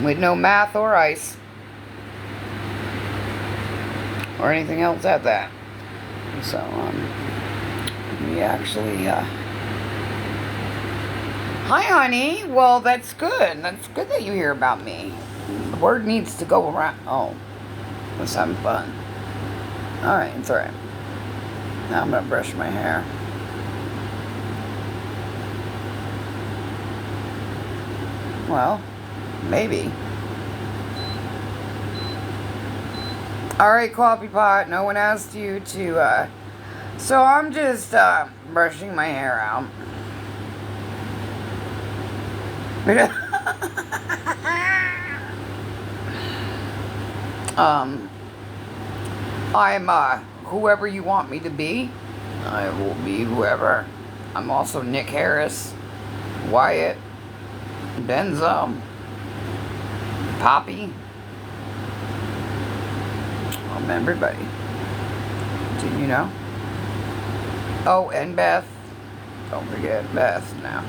With no math or ice. Or anything else at that. So, we actually, Hi, honey. Well, that's good. That's good that you hear about me. The word needs to go around. Oh. Let's have fun. Alright, it's alright. Now I'm gonna brush my hair. Well, maybe. Alright, coffee pot. No one asked you to, So I'm just, brushing my hair out. I'm, whoever you want me to be. I will be whoever. I'm also Nick Harris, Wyatt, Benzo, Poppy. Everybody. Did you know? Oh, and Beth. Don't forget Beth now.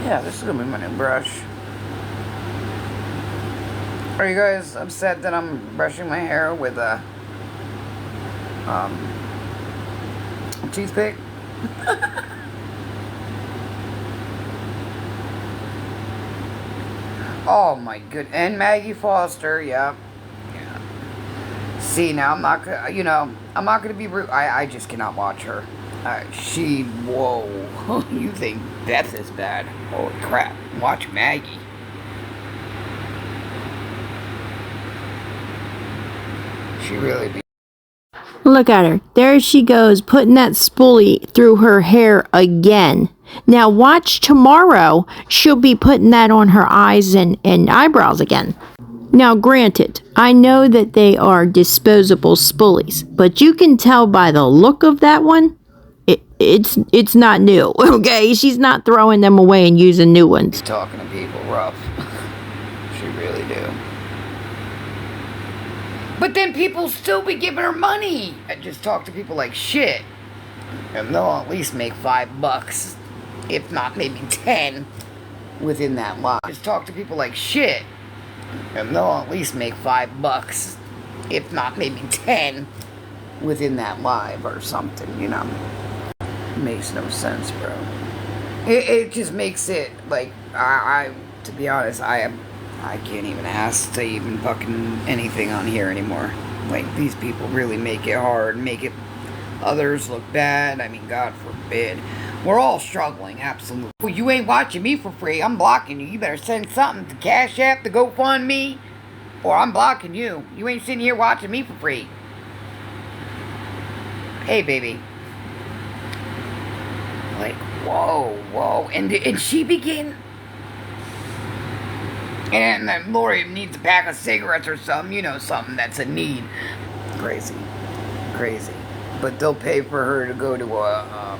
Yeah, this is gonna be my new brush. Are you guys upset that I'm brushing my hair with a toothpick? Oh my good, and Maggie Foster, yeah. See, now I'm not gonna, I'm not gonna be rude. I just cannot watch her. Whoa, you think Beth is bad? Holy crap, watch Maggie. She really be. Look at her. There she goes, putting that spoolie through her hair again. Now watch tomorrow, she'll be putting that on her eyes and eyebrows again. Now granted, I know that they are disposable spoolies, but you can tell by the look of that one, it's not new, okay? She's not throwing them away and using new ones. Talking to people rough. She really do. But then people still be giving her money. I just talk to people like shit. And they'll at least make $5, if not maybe 10, within that line. Just talk to people like shit. And they'll at least make $5, if not maybe 10, within that live or something, you know. It makes no sense, bro. It just makes it like to be honest, I can't even ask to even fucking anything on here anymore. Like, these people really make it hard, make it others look bad. I mean, God forbid. We're all struggling, absolutely. Well, you ain't watching me for free. I'm blocking you. You better send something to Cash App, to GoFundMe, or I'm blocking you. You ain't sitting here watching me for free. Hey, baby. Like, whoa. And she began... And then Lori needs a pack of cigarettes or something. You know, something that's a need. Crazy. But they'll pay for her to go to a...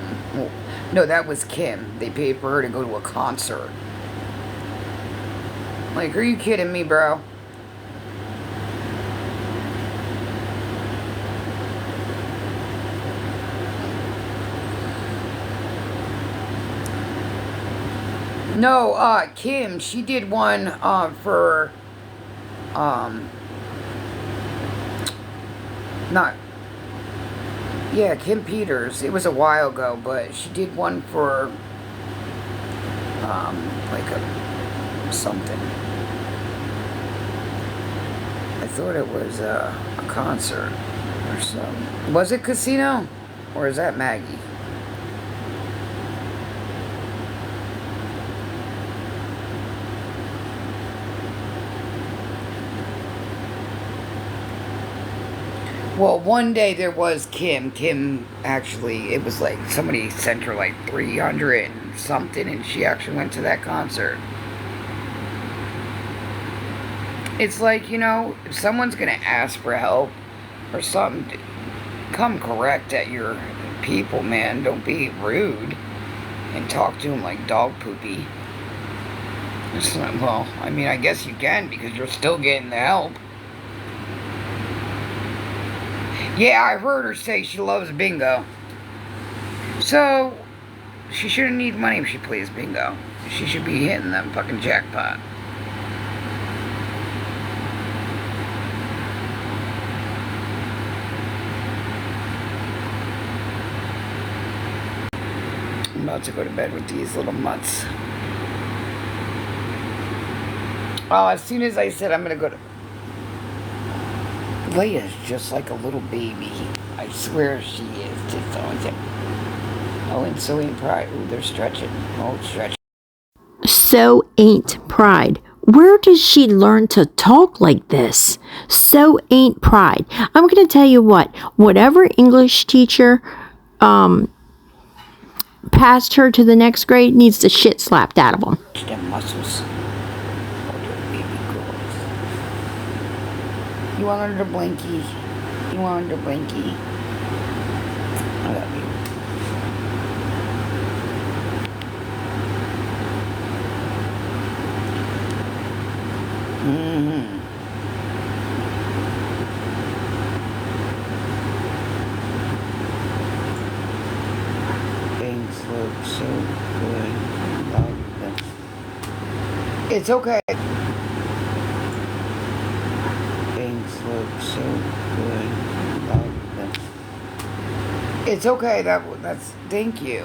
no, that was Kim. They paid for her to go to a concert. Like, are you kidding me, bro? No, Kim, she did one, for, Kim Peters. It was a while ago, but she did one for, like something. I thought it was, a concert or something. Was it Casino? Or is that Maggie? Well, one day there was Kim. Kim actually, it was like somebody sent her like 300 and something, and she actually went to that concert. It's like, you know, if someone's gonna ask for help or something, come correct at your people, man. Don't be rude and talk to them like dog poopy. It's not, well, I mean, I guess you can because you're still getting the help. Yeah, I heard her say she loves bingo. So, she shouldn't need money if she plays bingo. She should be hitting that fucking jackpot. I'm about to go to bed with these little mutts. Oh, as soon as I said I'm gonna go to... Leia's just like a little baby. I swear she is. Just always. Oh, and so ain't pride. Ooh, they're stretching. Oh, stretching. So ain't pride. Where does she learn to talk like this? So ain't pride. I'm going to tell you what, whatever English teacher passed her to the next grade needs the shit slapped out of them. Them muscles. Oh, little baby girls. You want her to blinky? You want her to blinky? I love you. Mm-hmm. Things look so good like them. It's okay. Things look so good like them. It's okay. That's thank you.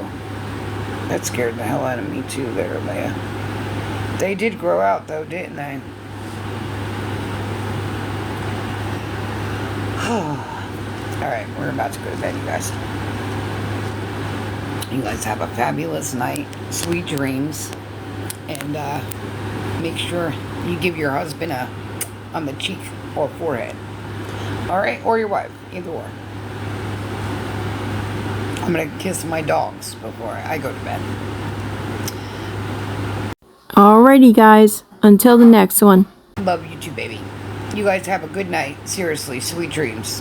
That scared the hell out of me too, there, Leia. They did grow out though, didn't they? Alright, we're about to go to bed, you guys. You guys have a fabulous night. Sweet dreams. And make sure you give your husband a on the cheek or forehead. Alright, or your wife. Either or. I'm gonna kiss my dogs before I go to bed. Alrighty, guys. Until the next one. Love you too, baby. You guys have a good night. Seriously, sweet dreams.